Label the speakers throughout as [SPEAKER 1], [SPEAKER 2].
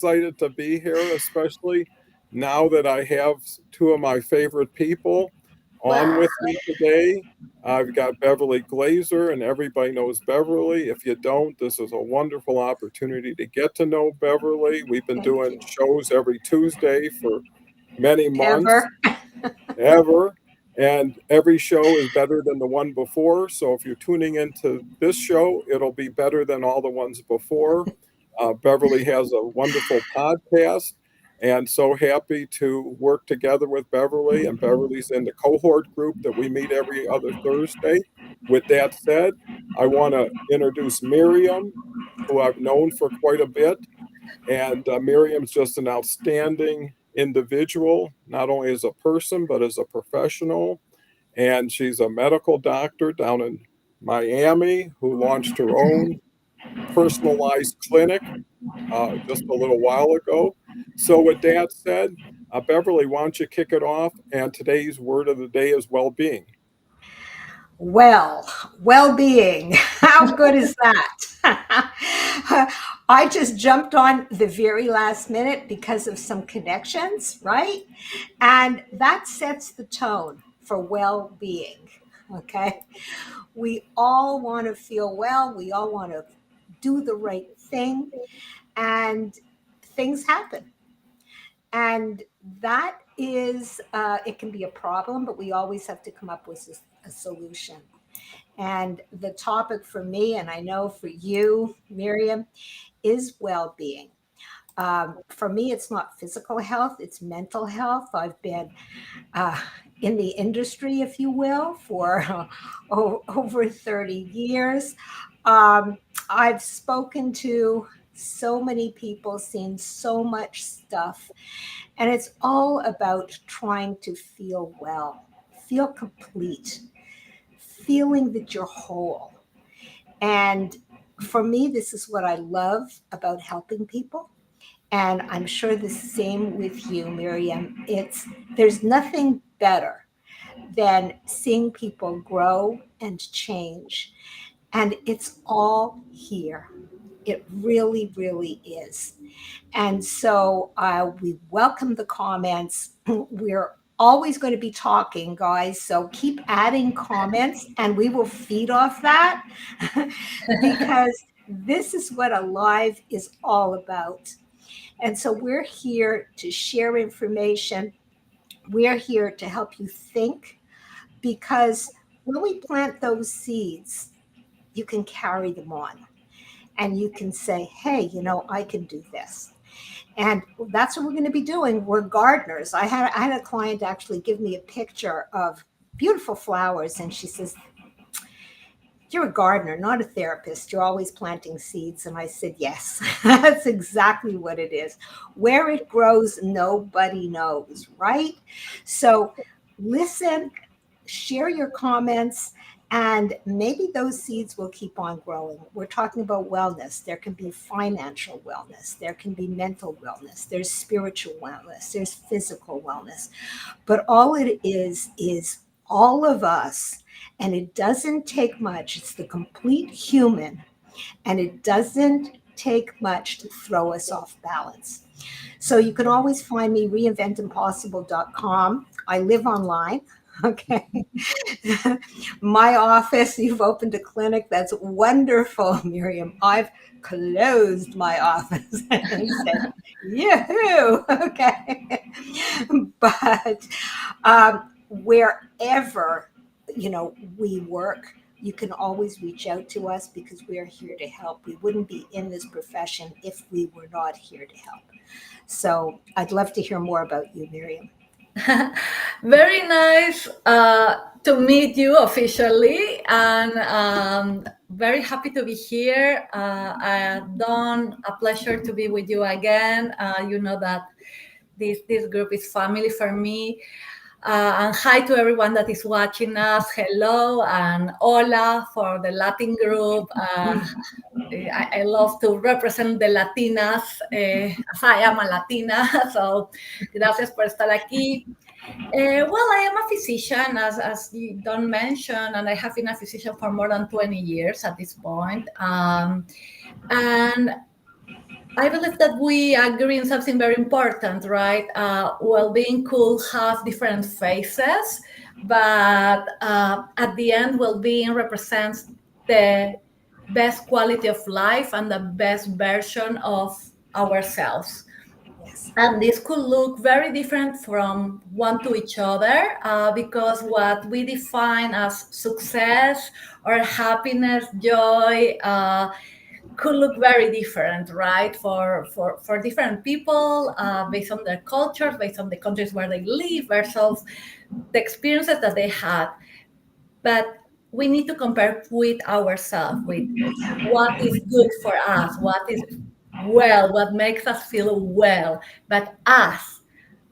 [SPEAKER 1] excited to be here, especially now that I have two of my favorite people on
[SPEAKER 2] Wow.
[SPEAKER 1] with me today. I've got Beverly Glazer, and everybody knows Beverly. If you don't, this is a wonderful opportunity to get to know Beverly. We've been
[SPEAKER 2] Thank
[SPEAKER 1] doing
[SPEAKER 2] you.
[SPEAKER 1] shows every Tuesday for many months,
[SPEAKER 2] Ever.
[SPEAKER 1] ever. And every show is better than the one before. So if you're tuning into this show, it'll be better than all the ones before. Beverly has a wonderful podcast, and so happy to work together with Beverly. And Beverly's in the cohort group that we meet every other Thursday. With that said, I want to introduce Miriam, who I've known for quite a bit. And Miriam's just an outstanding individual, not only as a person, but as a professional. And she's a medical doctor down in Miami who launched her own personalized clinic just a little while ago. So, with that said, Beverly, why don't you kick it off? And today's word of the day is well being.
[SPEAKER 2] Well, well-being. How good is that? I just jumped on the very last minute because of some connections, right? And that sets the tone for well-being. Okay. We all want to feel well. We all want to do the right thing. And things happen. And that is, it can be a problem, but we always have to come up with a solution. And the topic for me, and I know for you, Miriam, is well being. For me, it's not physical health, it's mental health. I've been uh, in the industry, if you will, for over 30 years. Um, I've spoken to so many people, seen so much stuff, and it's all about trying to feel well, feel complete, feeling that you're whole. And for me, this is what I love about helping people. And I'm sure the same with you, Miriam. There's nothing better than seeing people grow and change. And it's all here. It really, really is. And so we welcome the comments. We're always going to be talking, guys. So keep adding comments and we will feed off that because this is what a live is all about. And so we're here to share information. We're here to help you think because when we plant those seeds, you can carry them on and you can say, hey, I can do this. And that's what we're going to be doing. We're gardeners. I had a client actually give me a picture of beautiful flowers, and she says, "You're a gardener, not a therapist. You're always planting seeds." And I said, "Yes, that's exactly what it is. Where it grows, nobody knows, right?" So listen, share your comments, and maybe those seeds will keep on growing. We're talking about wellness. There can be financial wellness, there can be mental wellness, there's spiritual wellness, there's physical wellness. But all it is all of us. And it doesn't take much. It's the complete human. And it doesn't take much to throw us off balance. So you can always find me reinventimpossible.com. I live online. Okay. My office, you've opened a clinic. That's wonderful, Miriam. I've closed my office and said, yoo-hoo. Okay. But wherever, we work, you can always reach out to us because we are here to help. We wouldn't be in this profession if we were not here to help. So I'd love to hear more about you, Miriam.
[SPEAKER 3] Very nice to meet you officially, and very happy to be here. Dawn, a pleasure to be with you again. You know that this group is family for me. And hi to everyone that is watching us. Hello and hola for the Latin group. I love to represent the Latinas, as I am a Latina. So, gracias por estar aquí. Well, I am a physician, as you don't mention, and I have been a physician for more than 20 years at this point. And I believe that we agree on something very important, right? Well-being could have different phases, but at the end, well-being represents the best quality of life and the best version of ourselves.
[SPEAKER 2] Yes.
[SPEAKER 3] And this could look very different from one to each other, because what we define as success or happiness, joy, could look very different, right? For different people, based on their cultures, based on the countries where they live, versus the experiences that they had. But we need to compare with ourselves, with what is good for us, what is well, what makes us feel well, but us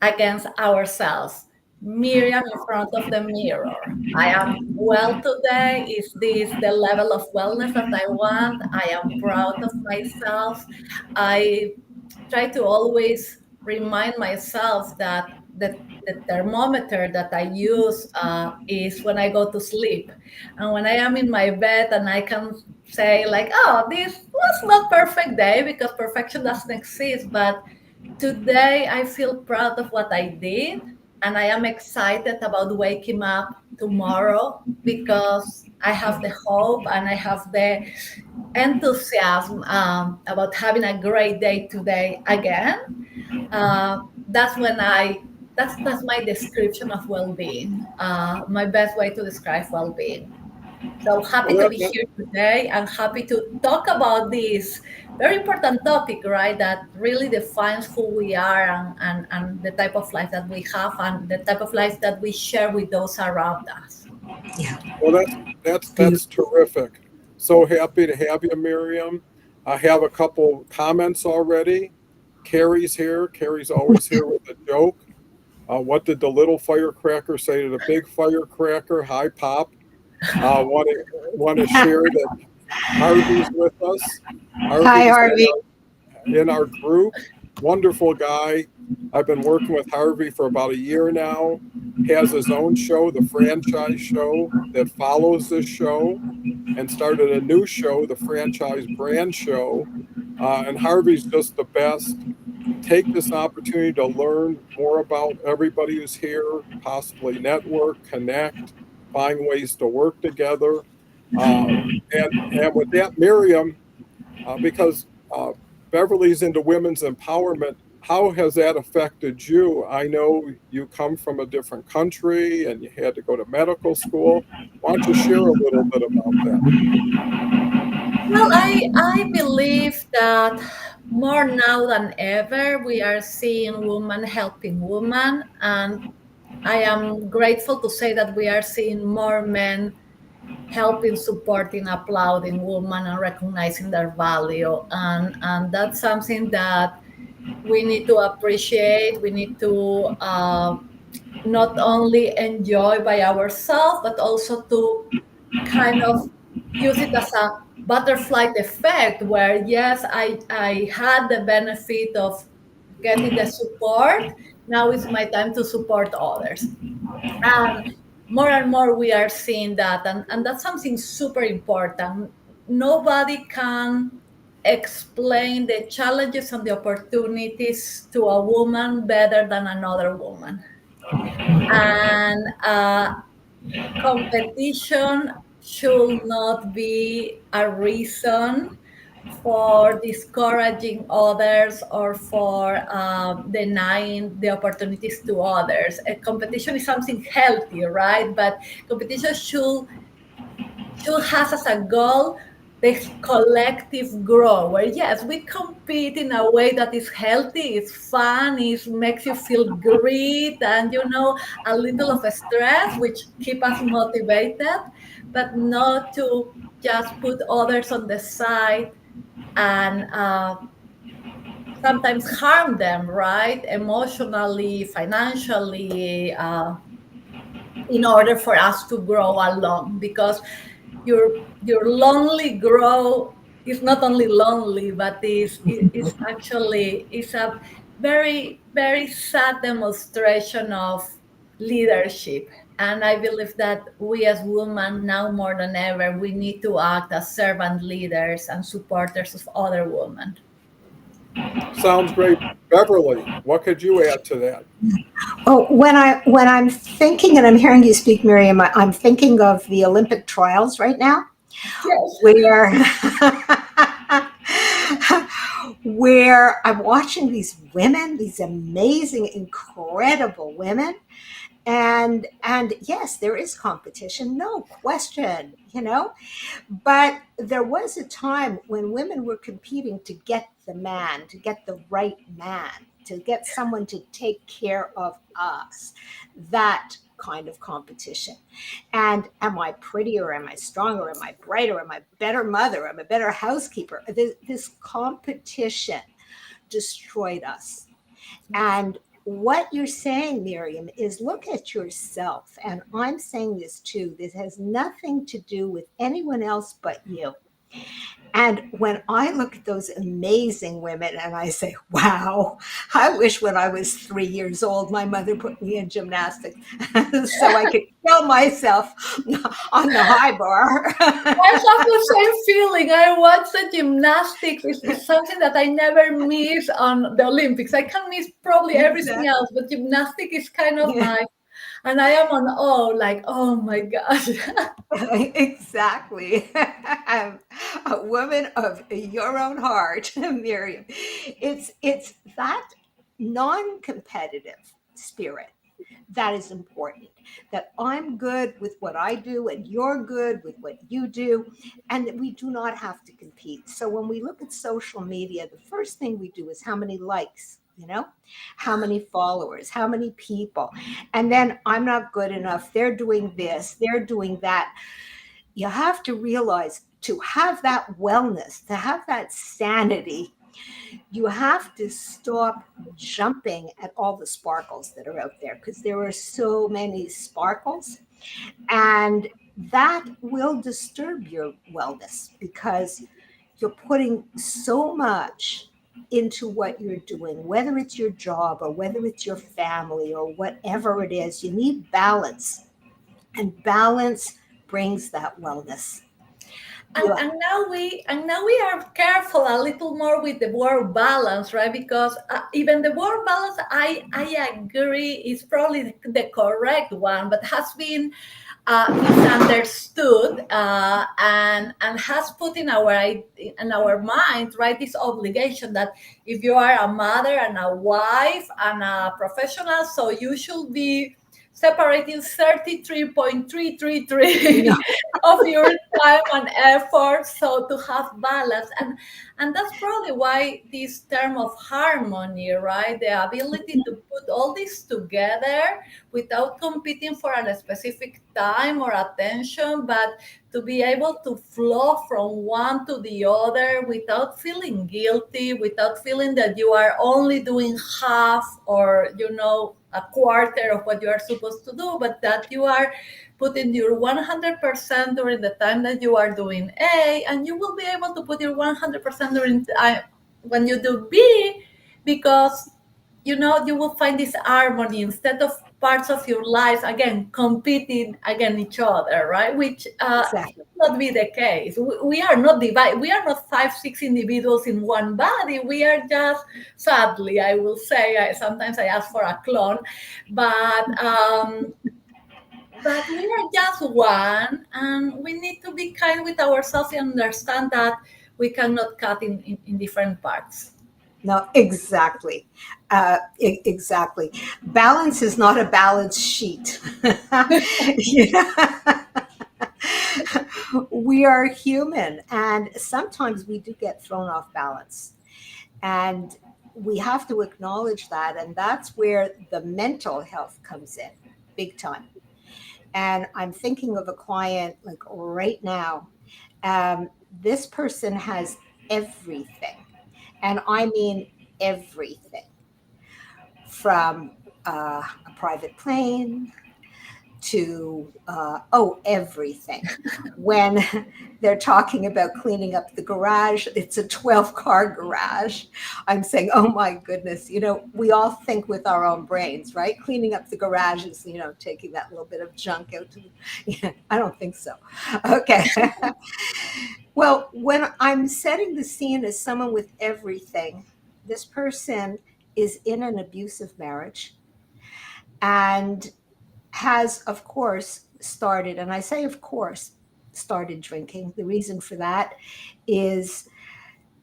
[SPEAKER 3] against ourselves. Miriam in front of the mirror. I am well today. Is this the level of wellness that I want? I am proud of myself. I try to always remind myself that the thermometer that I use is when I go to sleep. And when I am in my bed and I can say, like, oh, this was not perfect day, because perfection doesn't exist, but today I feel proud of what I did, and I am excited about waking up tomorrow, because I have the hope and I have the enthusiasm about having a great day today again. That's when that's my description of well-being. My best way to describe well-being. So happy
[SPEAKER 1] Well,
[SPEAKER 3] to be here today and happy to talk about this very important topic, right? That really defines who we are, and the type of life that we have and the type of life that we share with those around us.
[SPEAKER 2] Yeah.
[SPEAKER 1] well, that's
[SPEAKER 2] Beautiful.
[SPEAKER 1] terrific. So happy to have you, Miriam. I have a couple comments already. Carrie's here. Carrie's always here with a joke. What did the little firecracker say to the big firecracker? Hi, Pop. Want to share that Harvey's with us.
[SPEAKER 2] Hi,
[SPEAKER 1] Harvey's
[SPEAKER 2] Harvey.
[SPEAKER 1] in our group. Wonderful guy. I've been working with Harvey for about a year now. Has his own show, the franchise show that follows this show, and started a new show, the franchise brand show. And Harvey's just the best. Take this opportunity to learn more about everybody who's here, possibly network, connect, find ways to work together. And with that, Miriam, because Beverly's into women's empowerment, how has that affected you? I know you come from a different country and you had to go to medical school. Why don't you share a little bit about that?
[SPEAKER 3] Well, I believe that more now than ever, we are seeing women helping women. And I am grateful to say that we are seeing more men helping, supporting, applauding women and recognizing their value. And that's something that we need to appreciate. We need to not only enjoy by ourselves, but also to kind of use it as a butterfly effect, where yes, I had the benefit of getting the support. Now it's my time to support others. And more we are seeing that, and that's something super important. Nobody can explain the challenges and the opportunities to a woman better than another woman. And competition should not be a reason for discouraging others or for denying the opportunities to others. Competition is something healthy, right? But competition should have as a goal this collective growth, where yes, we compete in a way that is healthy, it's fun, it makes you feel great, and a little of stress, which keep us motivated, but not to just put others on the side and sometimes harm them, right? Emotionally, financially, in order for us to grow along. Because your lonely grow is not only lonely, but is actually is a very, very sad demonstration of leadership. And I believe that we as women, now more than ever, we need to act as servant leaders and supporters of other women.
[SPEAKER 1] Sounds great. Beverly, what could you add to that?
[SPEAKER 2] Oh, when I'm thinking and I'm hearing you speak, Miriam, I'm thinking of the Olympic trials right now,
[SPEAKER 3] Yes.
[SPEAKER 2] where where I'm watching these women, these amazing, incredible women, and yes, there is competition, no question, but there was a time when women were competing to get the man, to get the right man, to get someone to take care of us. That kind of competition. And am I prettier? Am I stronger? Am I brighter? Am I a better mother? Am I a better housekeeper? This competition destroyed us. And what you're saying, Miriam, is look at yourself. And I'm saying this too. This has nothing to do with anyone else but you. And when I look at those amazing women and I say, wow, I wish when I was 3 years old, my mother put me in gymnastics so I could kill myself on the high bar.
[SPEAKER 3] I have the same feeling. I watch the gymnastics. It's something that I never miss on the Olympics. I can miss probably everything
[SPEAKER 2] Exactly.
[SPEAKER 3] else, but gymnastics is kind of
[SPEAKER 2] Yeah.
[SPEAKER 3] my, and I am on awe, like, oh my gosh.
[SPEAKER 2] Exactly. I'm a woman of your own heart, Miriam. It's that non-competitive spirit that is important. That I'm good with what I do and you're good with what you do, and that we do not have to compete. So when we look at social media, the first thing we do is how many likes, how many followers, how many people. And then I'm not good enough. They're doing this, they're doing that. You have to realize to have that wellness, to have that sanity, you have to stop jumping at all the sparkles that are out there because there are so many sparkles, and that will disturb your wellness because you're putting so much into what you're doing, whether it's your job or whether it's your family or whatever it is. You need balance, and balance brings that wellness.
[SPEAKER 3] and,
[SPEAKER 2] You
[SPEAKER 3] and now we are careful a little more with the word balance, right? Because even the word balance, I agree, is probably the correct one, but has been misunderstood, and has put in our mind, right, this obligation that if you are a mother and a wife and a professional, so you should be separating 33.333
[SPEAKER 2] know,
[SPEAKER 3] of your time and effort, so to have balance. And that's probably why this term of harmony, right, the ability to put all this together without competing for a specific time or attention, but to be able to flow from one to the other without feeling guilty, without feeling that you are only doing half, or a quarter of what you are supposed to do, but that you are putting your 100% during the time that you are doing A, and you will be able to put your 100% during when you do B, because you will find this harmony instead of parts of your lives again competing against each other, right? Which
[SPEAKER 2] exactly.
[SPEAKER 3] should not be the case. We are not divided. We are not 5, 6 individuals in one body. We are just, sadly, I will say, sometimes I ask for a clone, but we are just one, and we need to be kind with ourselves and understand that we cannot cut in different parts.
[SPEAKER 2] No, exactly. Exactly. Balance is not a balance sheet. Yeah. We are human, and sometimes we do get thrown off balance. And we have to acknowledge that. And that's where the mental health comes in big time. And I'm thinking of a client like right now. This person has everything. And I mean everything from a private plane to, everything. When they're talking about cleaning up the garage, it's a 12-car garage. I'm saying, oh my goodness, we all think with our own brains, right? Cleaning up the garage is, taking that little bit of junk out to the, yeah, I don't think so. Okay. Well, when I'm setting the scene as someone with everything, this person is in an abusive marriage and has, of course, started, and I say, of course, started drinking. The reason for that is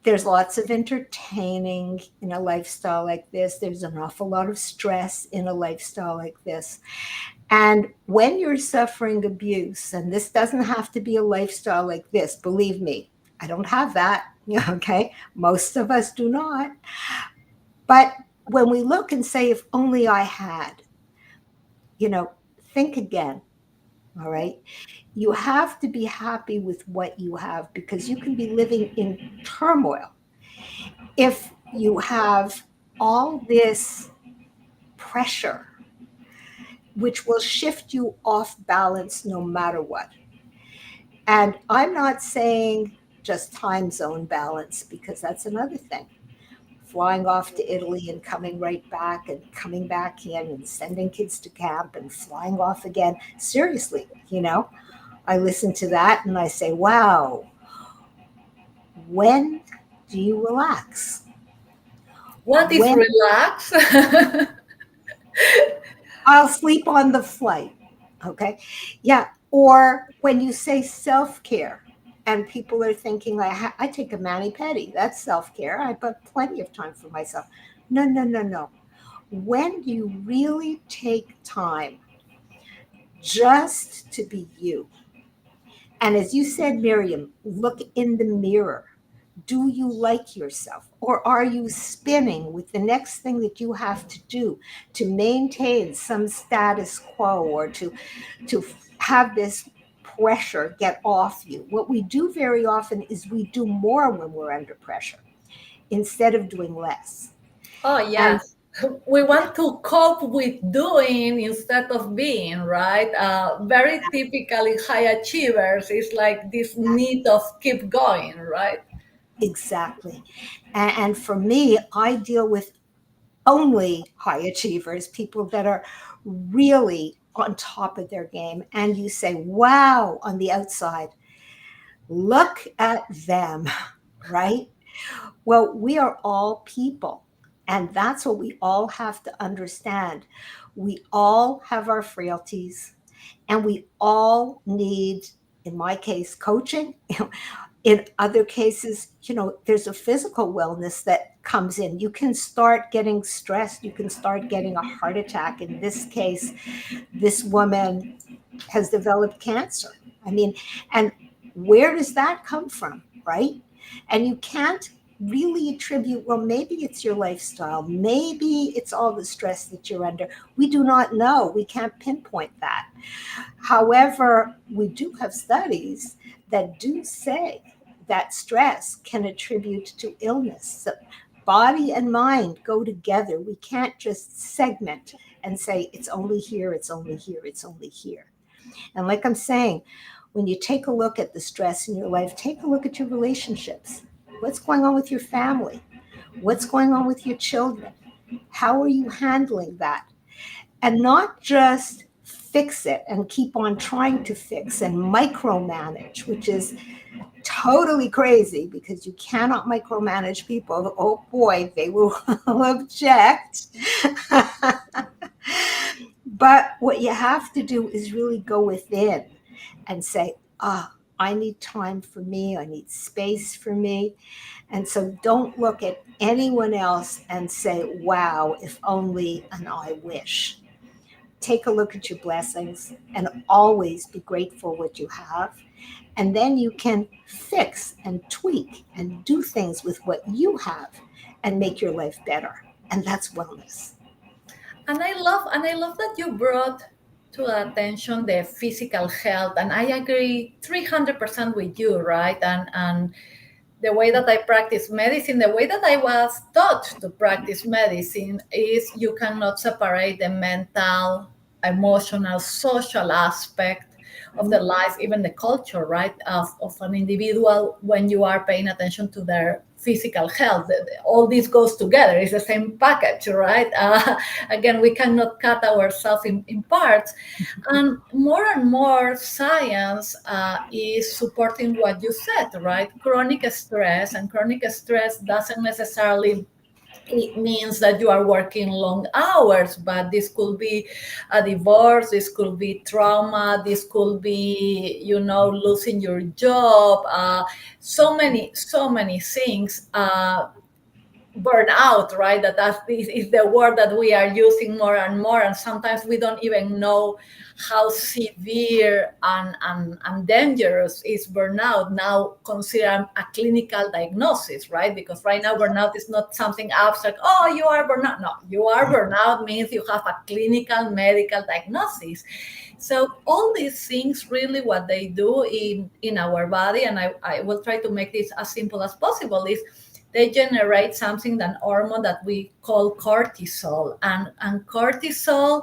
[SPEAKER 2] there's lots of entertaining in a lifestyle like this. There's an awful lot of stress in a lifestyle like this. And when you're suffering abuse, and this doesn't have to be a lifestyle like this, believe me, I don't have that. Okay. Most of us do not. But when we look and say, if only I had, think again. All right. You have to be happy with what you have because you can be living in turmoil if you have all this pressure, which will shift you off balance no matter what. And I'm not saying just time zone balance, because that's another thing. Flying off to Italy and coming right back and coming back in and sending kids to camp and flying off again. Seriously, I listen to that and I say, wow, when do you relax?
[SPEAKER 3] What is
[SPEAKER 2] When
[SPEAKER 3] relax?
[SPEAKER 2] I'll sleep on the flight. Okay. Yeah. Or when you say self care and people are thinking, I take a mani pedi, that's self care. I've got plenty of time for myself. No, no, no, no. When do you really take time just to be you? And as you said, Miriam, look in the mirror. Do you like yourself? Or are you spinning with the next thing that you have to do to maintain some status quo or to have this pressure get off you? What we do very often is we do more when we're under pressure instead of doing less.
[SPEAKER 3] Oh,
[SPEAKER 2] And
[SPEAKER 3] yes. We want to cope with doing instead of being, right? Very typically, high achievers is like this need of keep going, right?
[SPEAKER 2] exactly. And for me, I deal with only high achievers, people that are really on top of their game. And you say, wow, on the outside, look at them, right? Well, we are all people. And that's what we all have to understand. We all have our frailties, and we all need, in my case, coaching. In other cases, there's a physical wellness that comes in. You can start getting stressed. You can start getting a heart attack. In this case, this woman has developed cancer. I mean, and where does that come from, right? And you can't really attribute, well, maybe it's your lifestyle. Maybe it's all the stress that you're under. We do not know. We can't pinpoint that. However, we do have studies that do say that stress can attribute to illness. So body and mind go together. We can't just segment and say it's only here, it's only here, it's only here. And like I'm saying, when you take a look at the stress in your life, take a look at your relationships. What's going on with your family? What's going on with your children? How are you handling that? And not just fix it and keep on trying to fix and micromanage, which is totally crazy because you cannot micromanage people. Oh boy, they will object. But what you have to do is really go within and say, I need time for me. I need space for me. And so don't look at anyone else and say, wow, if only and I wish. Take a look at your blessings and always be grateful what you have. And then you can fix and tweak and do things with what you have and make your life better. And that's wellness.
[SPEAKER 3] And I love that you brought to attention the physical health, and I agree 300% with you, right? And the way that I practice medicine, the way that I was taught to practice medicine is you cannot separate the mental, emotional, social aspect of the life, even the culture, right, of an individual when you are paying attention to their physical health. All this goes together. It's the same package, right? Again, we cannot cut ourselves in parts. And more science is supporting what you said, right? Chronic stress, and chronic stress doesn't necessarily it means that you are working long hours, but this could be a divorce, this could be trauma, this could be, losing your job, so many things. Burnout, right? That is the word that we are using more and more, and sometimes we don't even know how severe and dangerous is burnout. Now consider a clinical diagnosis, right? Because right now burnout is not something abstract. Oh, you are burnout. No, you are burnout means you have a clinical medical diagnosis. So all these things, really what they do in our body, and I will try to make this as simple as possible, is they generate something, an hormone that we call cortisol. And cortisol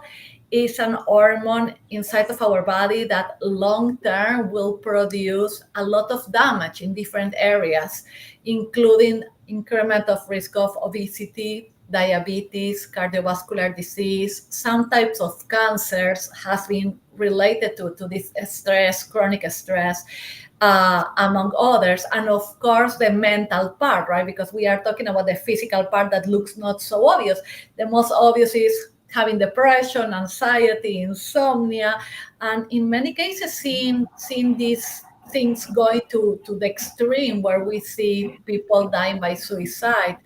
[SPEAKER 3] is an hormone inside of our body that long term will produce a lot of damage in different areas, including increment of risk of obesity, diabetes, cardiovascular disease. Some types of cancers has been related to this stress, chronic stress, among others. And of course, the mental part, right? Because we are talking about the physical part that looks not so obvious. The most obvious is having depression, anxiety, insomnia, and in many cases, seeing these things going to the extreme where we see people dying by suicide.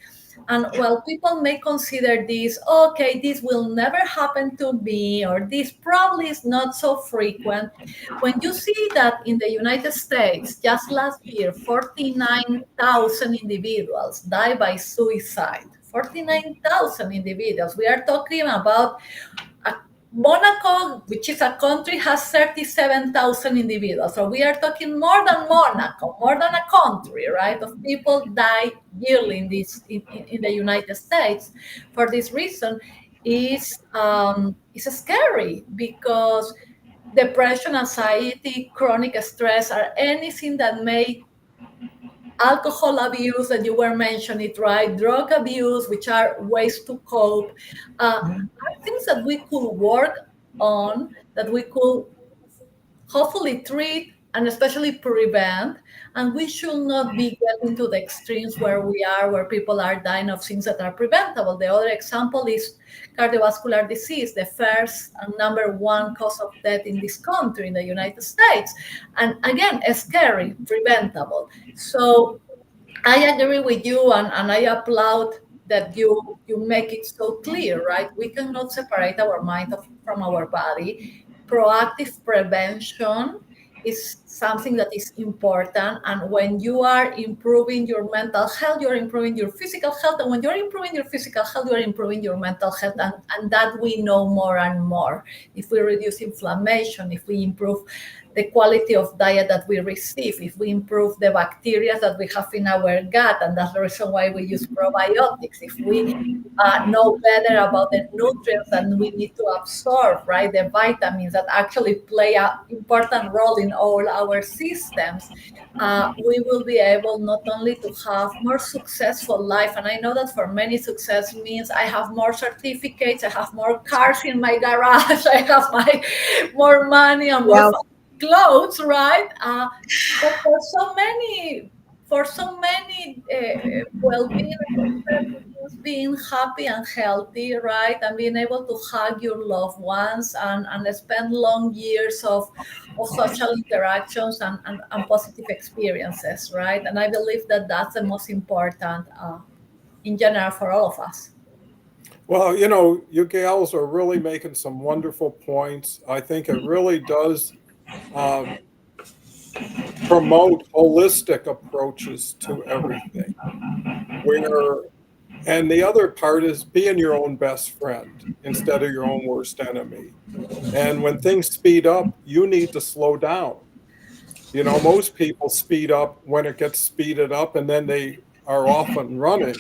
[SPEAKER 3] And while people may consider this, okay, this will never happen to me, or this probably is not so frequent, when you see that in the United States, just last year, 49,000 individuals died by suicide. 49,000 individuals. We are talking about Monaco, which is a country, has 37,000 individuals. So we are talking more than Monaco, more than a country, right? Of people die yearly in the United States. For this reason, is scary, because depression, anxiety, chronic stress are anything that may, alcohol abuse that you were mentioning, right? Drug abuse, which are ways to cope, are things that we could work on, that we could hopefully treat and especially prevent. And we should not be getting to the extremes where we are, where people are dying of things that are preventable. The other example is cardiovascular disease, the first and number one cause of death in this country, in the United States. And again, scary, preventable. So I agree with you, and I applaud that you make it so clear, right? We cannot separate our mind from our body. Proactive prevention is something that is important, and when you are improving your mental health, you're improving your physical health, and when you're improving your physical health, you're improving your mental health, and that we know more and more. If we reduce inflammation, if we improve the quality of diet that we receive, if we improve the bacteria that we have in our gut, and that's the reason why we use probiotics, if we know better about the nutrients that we need to absorb, right, the vitamins that actually play an important role in all our systems, we will be able not only to have more successful life, and I know that for many success means I have more certificates, I have more cars in my garage, I have more money and more
[SPEAKER 2] Yeah.
[SPEAKER 3] clothes, right? But for so many well-being is being happy and healthy, right? And being able to hug your loved ones, and spend long years of social interactions and positive experiences, right? And I believe that that's the most important in general for all of us.
[SPEAKER 1] Well, you gals are really making some wonderful points. I think it really does um, promote holistic approaches to everything. Where, and the other part is being your own best friend instead of your own worst enemy. And when things speed up, you need to slow down. Most people speed up when it gets speeded up and then they are off and running.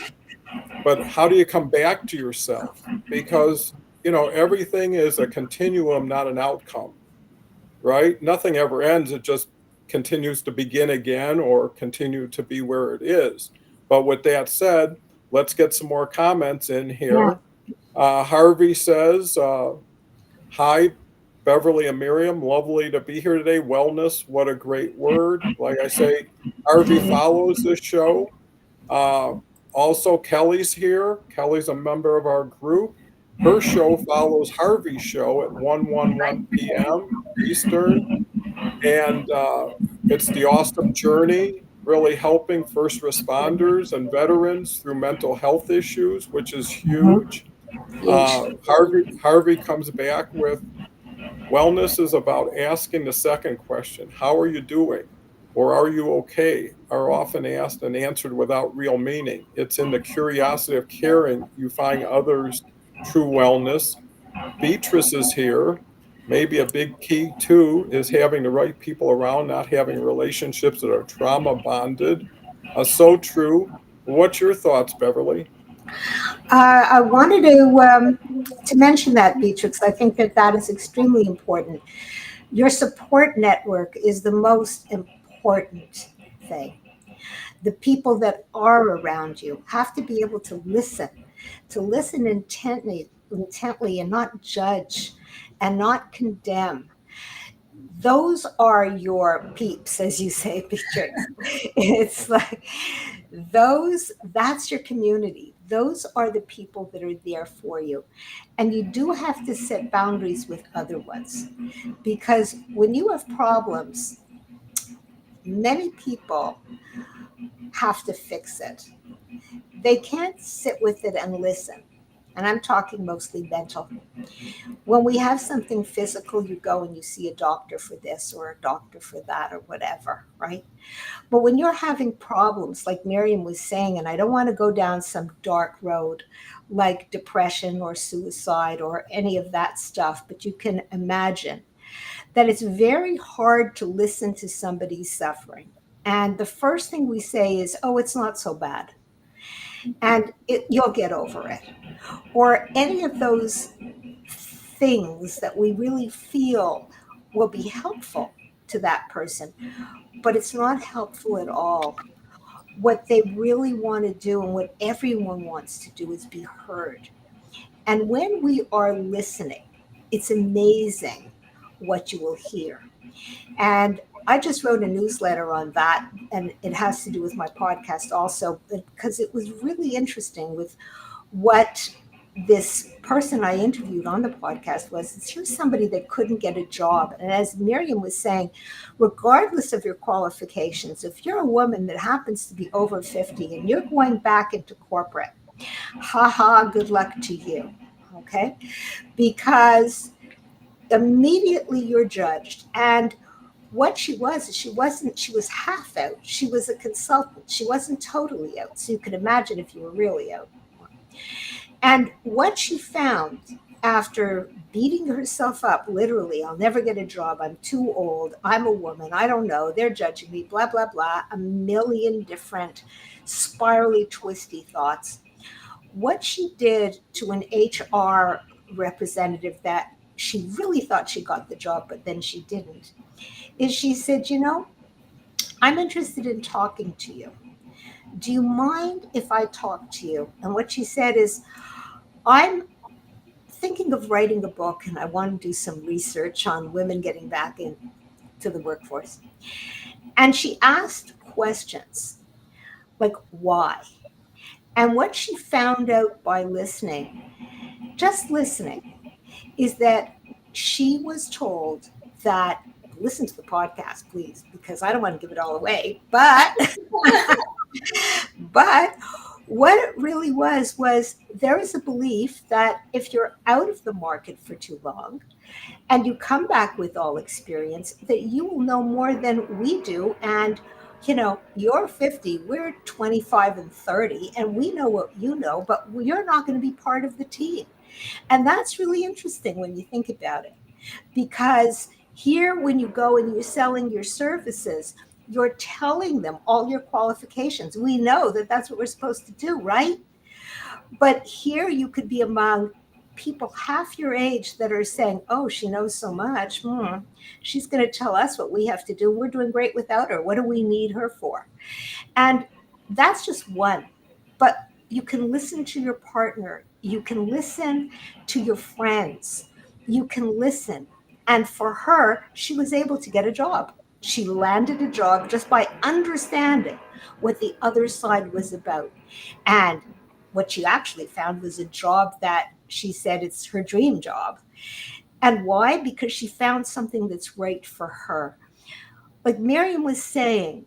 [SPEAKER 1] But how do you come back to yourself? Because, everything is a continuum, not an outcome, right? Nothing ever ends. It just continues to begin again or continue to be where it is. But with that said, let's get some more comments in
[SPEAKER 2] Yeah.
[SPEAKER 1] here. Harvey says, hi, Beverly and Miriam. Lovely to be here today. Wellness, what a great word. Like I say, Harvey follows this show. Uh, Also, Kelly's here. Kelly's a member of our group. Her show follows Harvey's show at 1:11 p.m. Eastern. And it's the awesome journey, really helping first responders and veterans through mental health issues, which is huge.
[SPEAKER 2] Huge.
[SPEAKER 1] Harvey comes back with wellness is about asking the second question, how are you doing? Or are you okay? Are often asked and answered without real meaning. It's in the curiosity of caring you find others' true wellness. Beatrice is here. Maybe a big key too is having the right people around, not having relationships that are trauma bonded. So true. What's your thoughts, Beverly?
[SPEAKER 2] I wanted to mention that, Beatrix. I think that that is extremely important. Your support network is the most important thing. The people that are around you have to be able to listen intently and not judge and not condemn. Those are your peeps, as you say, Beatrix. It's like that's your community. Those are the people that are there for you. And you do have to set boundaries with other ones because when you have problems, many people have to fix it. They can't sit with it and listen. And I'm talking mostly mental. When we have something physical, you go and you see a doctor for this or a doctor for that or whatever, right? But when you're having problems, like Miriam was saying, and I don't want to go down some dark road like depression or suicide or any of that stuff, but you can imagine that it's very hard to listen to somebody's suffering. And the first thing we say is, oh, it's not so bad. And you'll get over it. Or any of those things that we really feel will be helpful to that person, but it's not helpful at all. What they really want to do and what everyone wants to do is be heard. And when we are listening, it's amazing what you will hear. And I just wrote a newsletter on that, and it has to do with my podcast also, because it was really interesting with what this person I interviewed on the podcast was. Here's somebody that couldn't get a job. And as Miriam was saying, regardless of your qualifications, if you're a woman that happens to be over 50 and you're going back into corporate, haha, good luck to you. Okay? Because immediately you're judged. And what she was, she was half out. She was a consultant. She wasn't totally out. So you can imagine if you were really out. And what she found after beating herself up, literally, I'll never get a job. I'm too old. I'm a woman. I don't know. They're judging me, blah, blah, blah. A million different spirally twisty thoughts. What she did to an HR representative that she really thought she got the job, but then she didn't, is she said, I'm interested in talking to you. Do you mind if I talk to you? And what she said is, I'm thinking of writing a book and I want to do some research on women getting back into the workforce. And she asked questions like, why? And what she found out by listening, just listening, is that she was told that, listen to the podcast, please, because I don't want to give it all away, but but what it really was there is a belief that if you're out of the market for too long and you come back with all experience, that you will know more than we do. And you're 50, we're 25 and 30, and we know what you know, but you're not going to be part of the team. And that's really interesting when you think about it, because here, when you go and you're selling your services, you're telling them all your qualifications. We know that that's what we're supposed to do, right? But here you could be among people half your age that are saying, oh, she knows so much. She's going to tell us what we have to do. We're doing great without her. What do we need her for? And that's just one. But you can listen to your partner. You can listen to your friends. You can listen. And for her, she was able to get a job. She landed a job just by understanding what the other side was about. And what she actually found was a job that she said it's her dream job. And why? Because she found something that's right for her. Like Miriam was saying,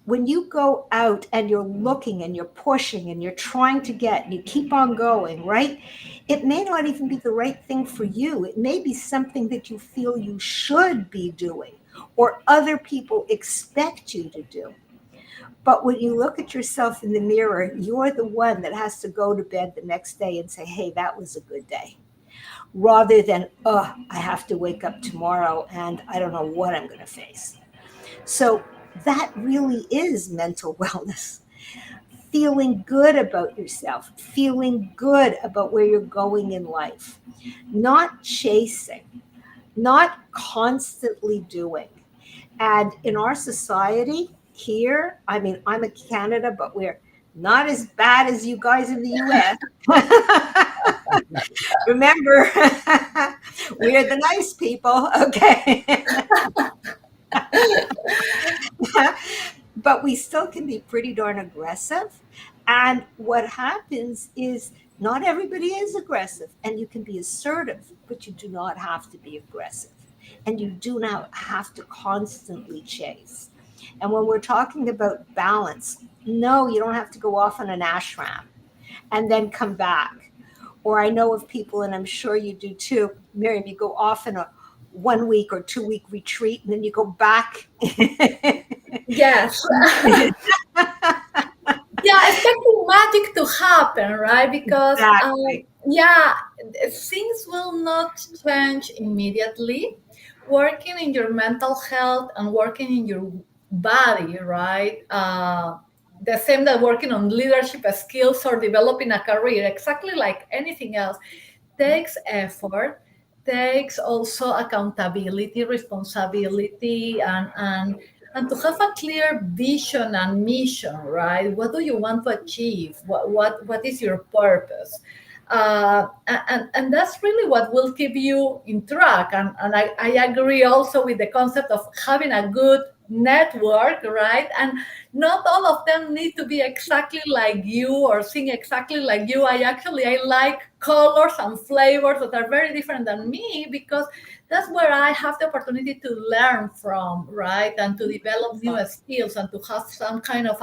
[SPEAKER 2] when you go out and you're looking and you're pushing and you're trying to get and you keep on going, right? It may not even be the right thing for you. It may be something that you feel you should be doing or other people expect you to do. But when you look at yourself in the mirror, you're the one that has to go to bed the next day and say, hey, that was a good day. Rather than, oh, I have to wake up tomorrow and I don't know what I'm going to face. So that really is mental wellness. Feeling good about yourself, feeling good about where you're going in life, not chasing, not constantly doing. And in our society here, I mean, I'm in Canada, but we're not as bad as you guys in the US. Remember, we're the nice people, okay? But we still can be pretty darn aggressive. And what happens is not everybody is aggressive, and you can be assertive, but you do not have to be aggressive. And you do not have to constantly chase. And when we're talking about balance, no, you don't have to go off on an ashram and then come back. Or I know of people, and I'm sure you do too, Miriam, you go off in a 1 week or 2 week retreat and then you go back.
[SPEAKER 3] Yes. Yeah, expecting magic to happen, right? Because
[SPEAKER 2] Exactly.
[SPEAKER 3] yeah, things will not change immediately. Working in your mental health and working in your body, right? The same that working on leadership skills or developing a career, exactly like anything else, takes effort, takes also accountability, responsibility, and to have a clear vision and mission, right? What do you want to achieve? What is your purpose? And that's really what will keep you in track. And I agree also with the concept of having a good network, right? And not all of them need to be exactly like you or sing exactly like you. I like colors and flavors that are very different than me, because that's where I have the opportunity to learn from, right? And to develop new skills and to have some kind of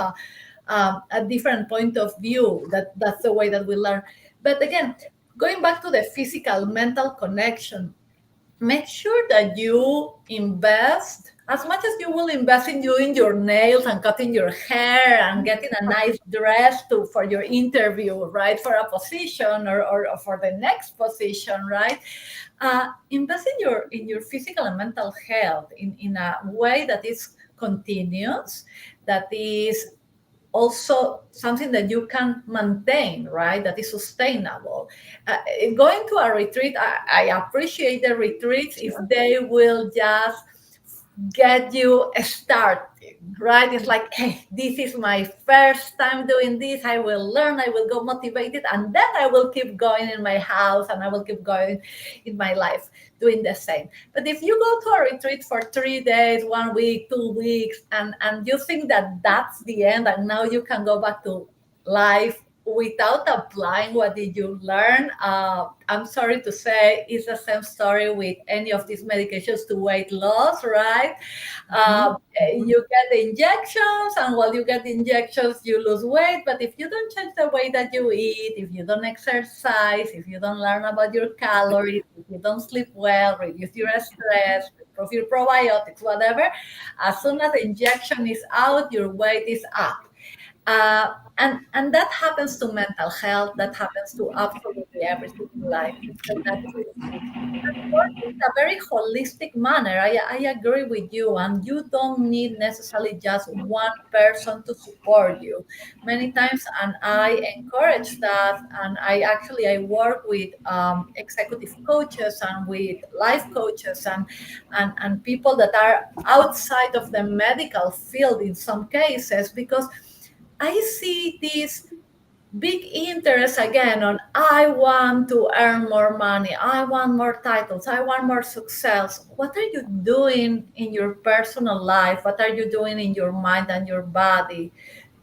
[SPEAKER 3] a different point of view. That's the way that we learn. But again, going back to the physical mental connection, make sure that you invest as much as you will invest in doing your nails and cutting your hair and getting a nice dress for your interview, right? For a position or for the next position, right? Invest in your physical and mental health in a way that is continuous, that is also something that you can maintain, right? That is sustainable. Going to a retreat, I appreciate the retreats if
[SPEAKER 2] Sure.
[SPEAKER 3] they will just get you started, right? It's like, hey, this is my first time doing this. I will learn, I will go motivated, and then I will keep going in my house and I will keep going in my life doing the same. But if you go to a retreat for 3 days, 1 week, 2 weeks, and you think that that's the end and now you can go back to life without applying what did you learn, I'm sorry to say it's the same story with any of these medications to weight loss, right?
[SPEAKER 2] Mhm. Mhm.
[SPEAKER 3] You get the injections, and while you get the injections you lose weight, but if you don't change the way that you eat, if you don't exercise, if you don't learn about your calories, if you don't sleep well, reduce your stress, improve your probiotics, whatever, as soon as the injection is out, your weight is up. And that happens to mental health. That happens to absolutely everything in life. And work in a very holistic manner. I agree with you, and you don't need necessarily just one person to support you. Many times, and I encourage that, and I work with executive coaches and with life coaches and people that are outside of the medical field in some cases, because I see this big interest again on I want to earn more money, I want more titles, I want more success. What are you doing in your personal life? What are you doing in your mind and your body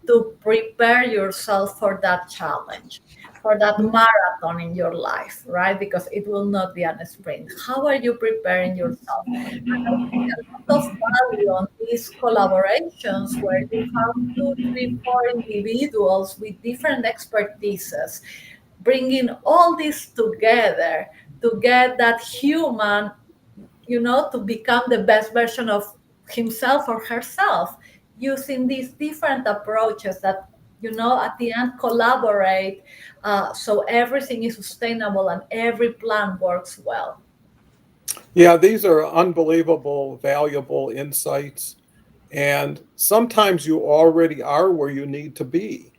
[SPEAKER 3] to prepare yourself for that challenge, for that marathon in your life, right? Because it will not be a sprint. How are you preparing yourself? And I see a lot of value on these collaborations where you have two, three, four individuals with different expertises, bringing all this together to get that human, to become the best version of himself or herself, using these different approaches that, at the end collaborate, so everything is sustainable and every plan works well.
[SPEAKER 1] Yeah, these are unbelievable, valuable insights. And sometimes you already are where you need to be.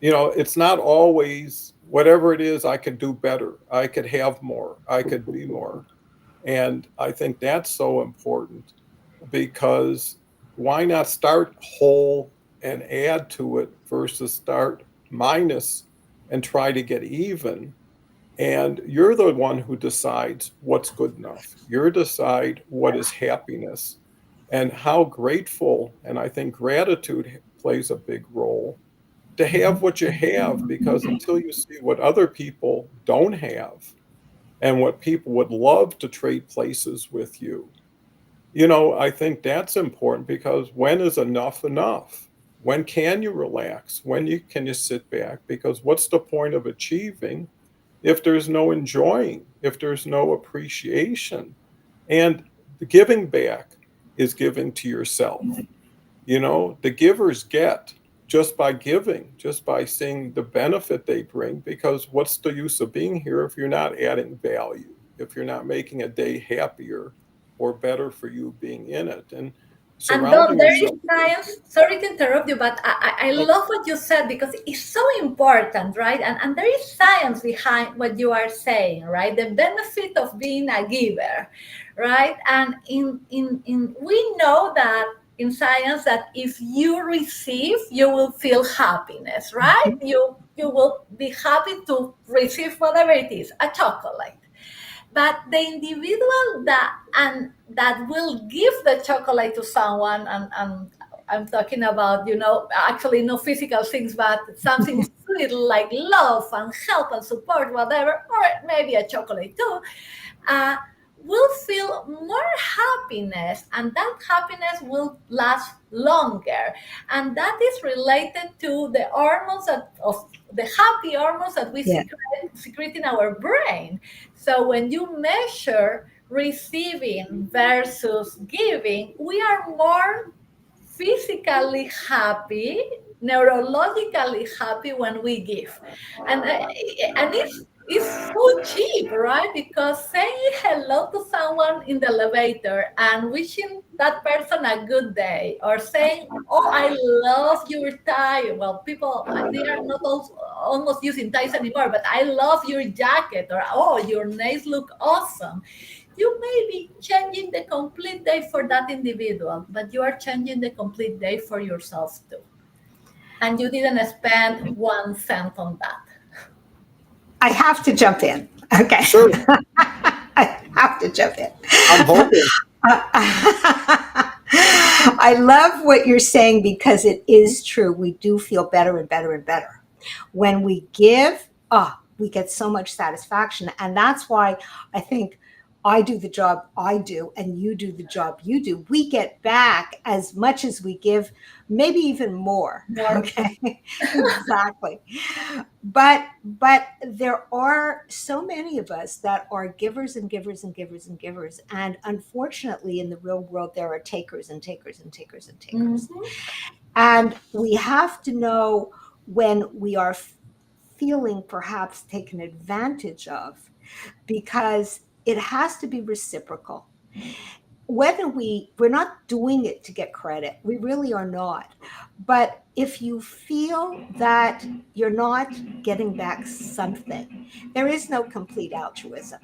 [SPEAKER 1] It's not always whatever it is, I could do better, I could have more, I could be more. And I think that's so important because why not start whole and add to it versus start minus and try to get even? And you're the one who decides what's good enough. You decide what is happiness and how grateful. And I think gratitude plays a big role to have what you have, because until you see what other people don't have and what people would love to trade places with you, I think that's important, because when is enough enough? When can you relax? Can you sit back? Because what's the point of achieving if there's no enjoying, if there's no appreciation? And the giving back is giving to yourself. The givers get just by giving, just by seeing the benefit they bring, because what's the use of being here if you're not adding value, if you're not making a day happier or better for you being in it? And
[SPEAKER 3] And Don,
[SPEAKER 1] surrounding
[SPEAKER 3] there is
[SPEAKER 1] yourself.
[SPEAKER 3] science. Sorry to interrupt you, but I love what you said because it's so important, right? And there is science behind what you are saying, right? The benefit of being a giver, right? And in we know that in science that if you receive, you will feel happiness, right? You will be happy to receive whatever it is, a chocolate. But the individual that will give the chocolate to someone, and I'm talking about, actually no physical things, but something sweet like love and help and support, whatever, or maybe a chocolate too, uh, will feel more happiness, and that happiness will last longer. And that is related to the hormones of the happy hormones that we
[SPEAKER 2] Yeah.
[SPEAKER 3] secrete in our brain. So when you measure receiving versus giving, we are more physically happy, neurologically happy when we give. And it's so cheap, right? Because saying hello to someone in the elevator and wishing that person a good day, or saying, "Oh, I love your tie." Well, people, they are not almost using ties anymore, but "I love your jacket," or "Oh, your nails look awesome." You may be changing the complete day for that individual, but you are changing the complete day for yourself too. And you didn't spend 1 cent on that.
[SPEAKER 2] I have to jump in. Okay.
[SPEAKER 1] Sure,
[SPEAKER 2] I have to jump in.
[SPEAKER 1] I'm hoping.
[SPEAKER 2] I love what you're saying because it is true. We do feel better and better and better. When we give, we get so much satisfaction. And that's why I think I do the job I do and you do the job you do. We get back as much as we give, maybe even more.
[SPEAKER 3] More.
[SPEAKER 2] Okay. Exactly. But there are so many of us that are givers and givers and givers and givers. And unfortunately, in the real world, there are takers and takers and takers and takers.
[SPEAKER 3] Mhm.
[SPEAKER 2] And we have to know when we are feeling perhaps taken advantage of, because it has to be reciprocal. Whether we're not doing it to get credit, we really are not. But if you feel that you're not getting back something, there is no complete altruism.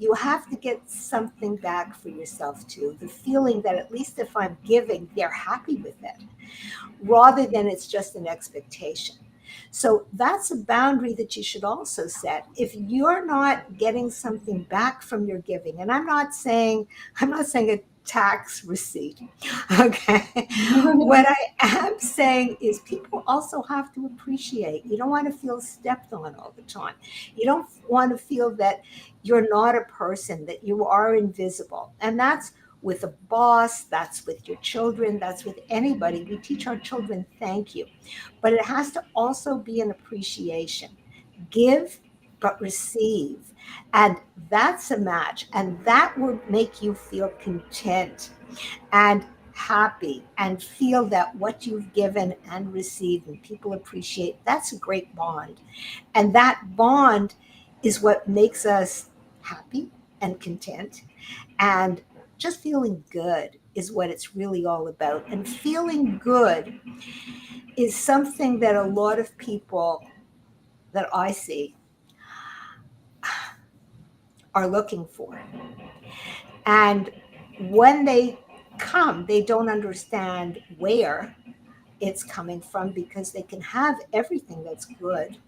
[SPEAKER 2] You have to get something back for yourself too. The feeling that at least if I'm giving, they're happy with it, rather than it's just an expectation. So that's a boundary that you should also set. If you're not getting something back from your giving, and I'm not saying a tax receipt. Okay. What I am saying is people also have to appreciate. You don't want to feel stepped on all the time. You don't want to feel that you're not a person, that you are invisible. And that's with a boss, that's with your children, that's with anybody. We teach our children thank you. But it has to also be an appreciation. Give, but receive. And that's a match. And that will make you feel content and happy and feel that what you've given and received and people appreciate, that's a great bond. And that bond is what makes us happy and content. And just feeling good is what it's really all about. And feeling good is something that a lot of people that I see are looking for. And when they come, they don't understand where it's coming from because they can have everything that's good,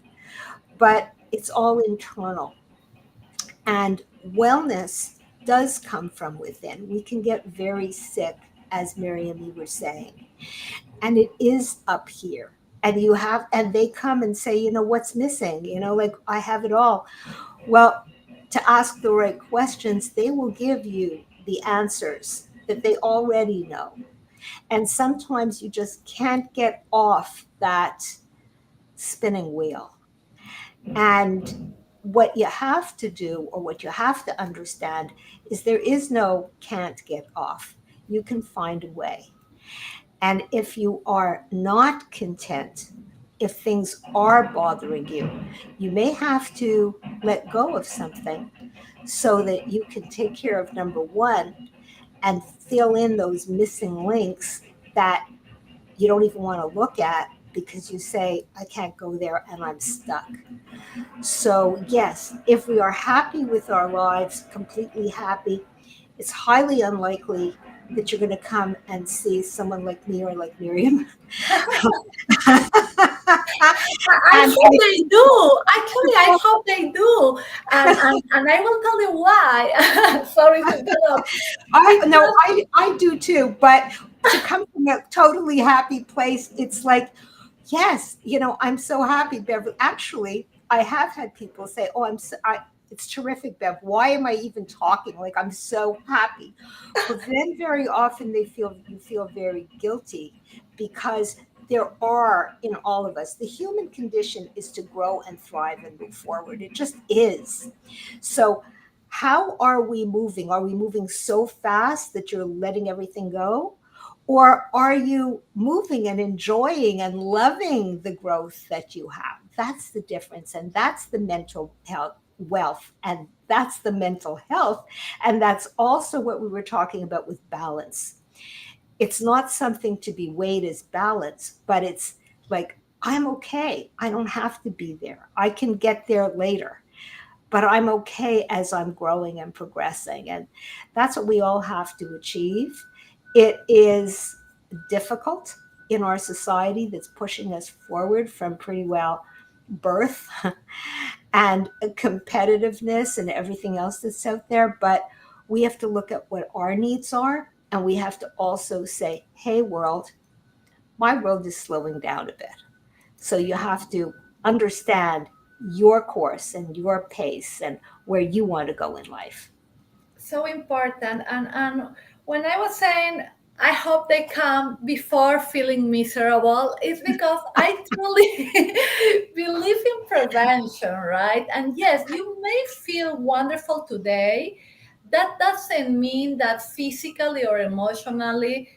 [SPEAKER 2] but it's all internal. And wellness does come from within. We can get very sick, as Miriam, you were saying, and it is up here. And they come and say, what's missing? Like, I have it all. Well, to ask the right questions, they will give you the answers that they already know. And sometimes you just can't get off that spinning wheel. And what you have to do, or what you have to understand, is there is no can't get off. You can find a way. And if you are not content, if things are bothering you, you may have to let go of something so that you can take care of number one and fill in those missing links that you don't even want to look at because you say, I can't go there and I'm stuck. So, yes, if we are happy with our lives, completely happy, it's highly unlikely that you're going to come and see someone like me or like Miriam.
[SPEAKER 3] I
[SPEAKER 2] And
[SPEAKER 3] hope they do. Actually, I hope they do. And I will tell you why. Sorry to interrupt.
[SPEAKER 2] no,
[SPEAKER 3] Because
[SPEAKER 2] I do too. But to come from a totally happy place, it's like, yes, I'm so happy, Beverly. Actually, I have had people say, "Oh, it's terrific, Bev. Why am I even talking? Like, I'm so happy." But then very often you feel very guilty because there are in all of us, the human condition is to grow and thrive and move forward. It just is. So how are we moving? Are we moving so fast that you're letting everything go? Or are you moving and enjoying and loving the growth that you have? That's the difference. And that's the mental health wealth. And that's the mental health. And that's also what we were talking about with balance. It's not something to be weighed as balance, but it's like, I'm okay. I don't have to be there. I can get there later, but I'm okay as I'm growing and progressing. And that's what we all have to achieve. It is difficult in our society that's pushing us forward from pretty well birth and competitiveness and everything else that's out there. But we have to look at what our needs are. And we have to also say, hey, world, my world is slowing down a bit. So you have to understand your course and your pace and where you want to go in life.
[SPEAKER 3] so important. And when I was saying I hope they come before feeling miserable, it's because I truly believe in prevention, right? And yes, you may feel wonderful today. That doesn't mean that physically or emotionally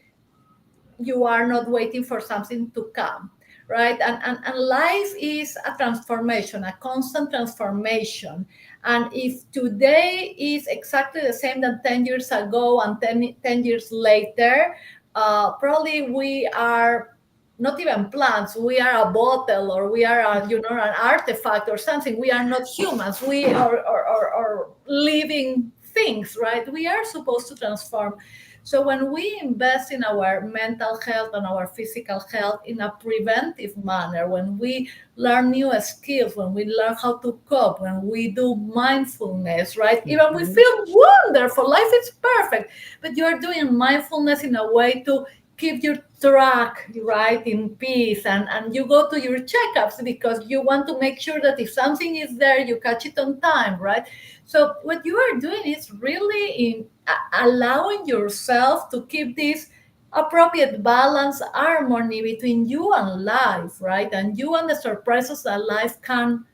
[SPEAKER 3] you are not waiting for something to come, right? And life is a transformation, a constant transformation. And if today is exactly the same than 10 years ago and 10 years later, probably we are not even plants, we are a bottle, or we are an artifact or something. We are not humans, we are living things, right? We are supposed to transform. So when we invest in our mental health and our physical health in a preventive manner, when we learn new skills, when we learn how to cope, when we do mindfulness, right? Even we
[SPEAKER 2] Mhm.
[SPEAKER 3] feel wonderful, life is perfect, but you're doing mindfulness in a way to keep your track right in peace, and you go to your checkups because you want to make sure that if something is there you catch it on time, right? So what you are doing is really in allowing yourself to keep this appropriate balance, harmony between you and life, right? And you and the surprises that life can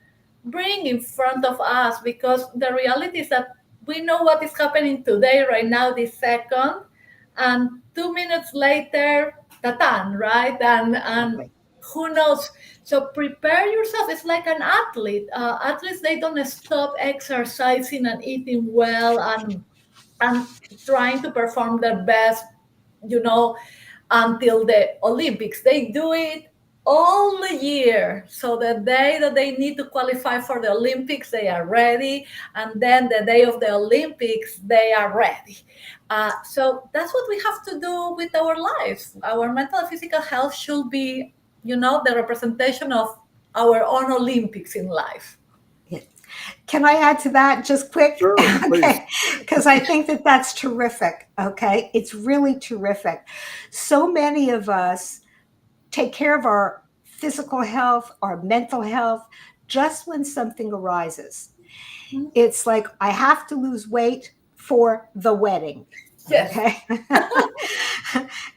[SPEAKER 3] bring in front of us, because the reality is that we know what is happening today, right now, this second, and 2 minutes later, tatan, right? And
[SPEAKER 2] Exactly.
[SPEAKER 3] who knows? So prepare yourself. It's like an athlete. Athletes, they don't stop exercising and eating well and trying to perform their best, you know, until the Olympics. They do it all the year. So the day that they need to qualify for the Olympics, they are ready. And then the day of the Olympics, they are ready. So that's what we have to do with our lives. Our mental and physical health should be, the representation of our own Olympics in life.
[SPEAKER 2] Yeah. Can I add to that just quick?
[SPEAKER 1] Sure, please.
[SPEAKER 2] Okay. Because I think that that's terrific. Okay. It's really terrific. So many of us take care of our physical health, our mental health, just when something arises. It's like, I have to lose weight for the wedding.
[SPEAKER 3] Yes.
[SPEAKER 2] Okay.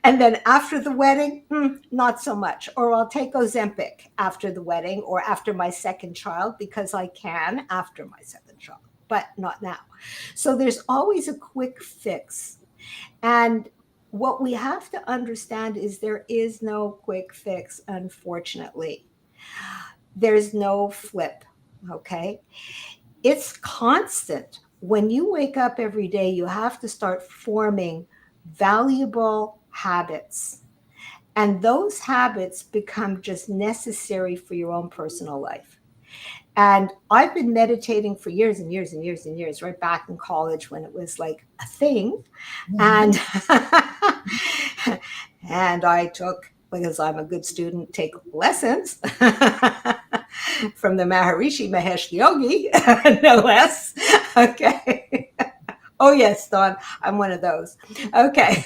[SPEAKER 2] And then after the wedding, not so much. Or I'll take Ozempic after the wedding or after my second child because I can after my second child, but not now. So there's always a quick fix. And what we have to understand is there is no quick fix, unfortunately. There's no flip. Okay. It's constant. When you wake up every day, you have to start forming valuable habits. And those habits become just necessary for your own personal life. And I've been meditating for years and years and years and years, right back in college when it was like a thing. And and I took, because I'm a good student, take lessons from the Maharishi Mahesh Yogi, no less. Okay. Oh, yes, Dawn, I'm one of those. Okay.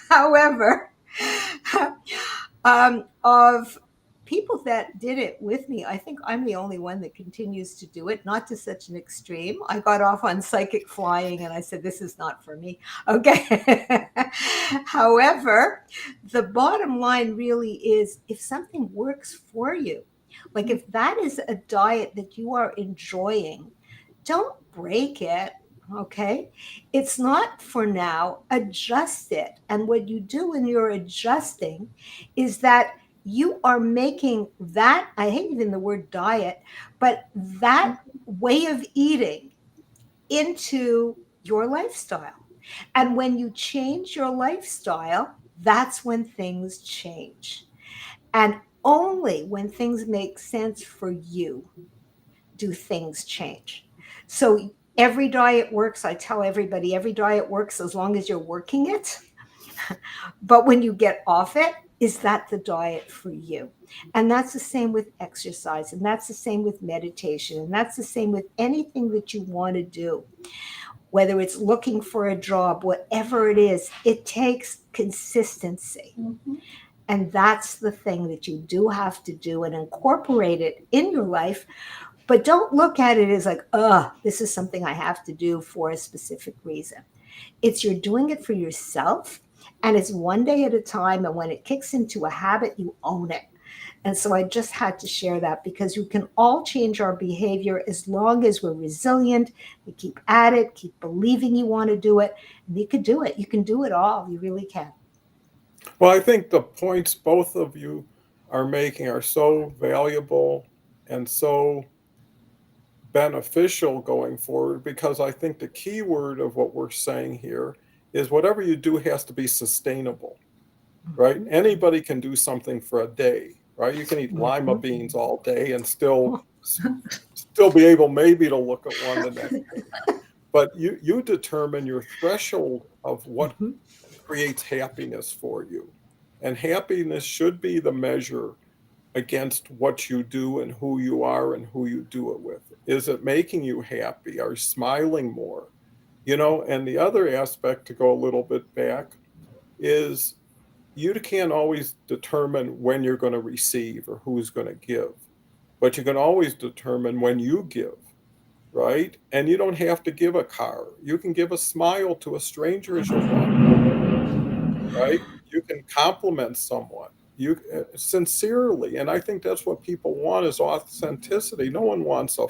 [SPEAKER 2] However, of people that did it with me, I think I'm the only one that continues to do it, not to such an extreme. I got off on psychic flying and I said, this is not for me. Okay. However, the bottom line really is if something works for you, like if that is a diet that you are enjoying, don't break it. Okay. It's not for now. Adjust it. And what you do when you're adjusting is that you are making that, I hate even the word diet, but that way of eating into your lifestyle. And when you change your lifestyle, that's when things change. And only when things make sense for you do things change. So every diet works. I tell everybody every diet works as long as you're working it. But when you get off it, is that the diet for you? And that's the same with exercise, and that's the same with meditation, and that's the same with anything that you want to do. Whether it's looking for a job, whatever it is, it takes consistency.
[SPEAKER 3] Mhm.
[SPEAKER 2] And that's the thing that you do have to do and incorporate it in your life. But don't look at it as like, this is something I have to do for a specific reason. It's you're doing it for yourself, and it's one day at a time. And when it kicks into a habit, you own it. And so I just had to share that because we can all change our behavior as long as we're resilient. We keep at it, keep believing you want to do it. And you can do it. You can do it all. You really can.
[SPEAKER 1] Well, I think the points both of you are making are so valuable and so beneficial going forward because I think the key word of what we're saying here is whatever you do has to be sustainable, right? Anybody can do something for a day, right? You can eat lima
[SPEAKER 2] Mhm.
[SPEAKER 1] beans all day and still be able maybe to look at one the next day. but you determine your threshold of what
[SPEAKER 2] Mhm.
[SPEAKER 1] creates happiness for you. And happiness should be the measure against what you do and who you are and who you do it with. Is it making you happy? Are you smiling more? And the other aspect, to go a little bit back, is you can't always determine when you're going to receive or who's going to give, but you can always determine when you give, right? And you don't have to give a car. You can give a smile to a stranger as you're walking, right? You can compliment someone. You sincerely, and I think that's what people want is authenticity. No one wants a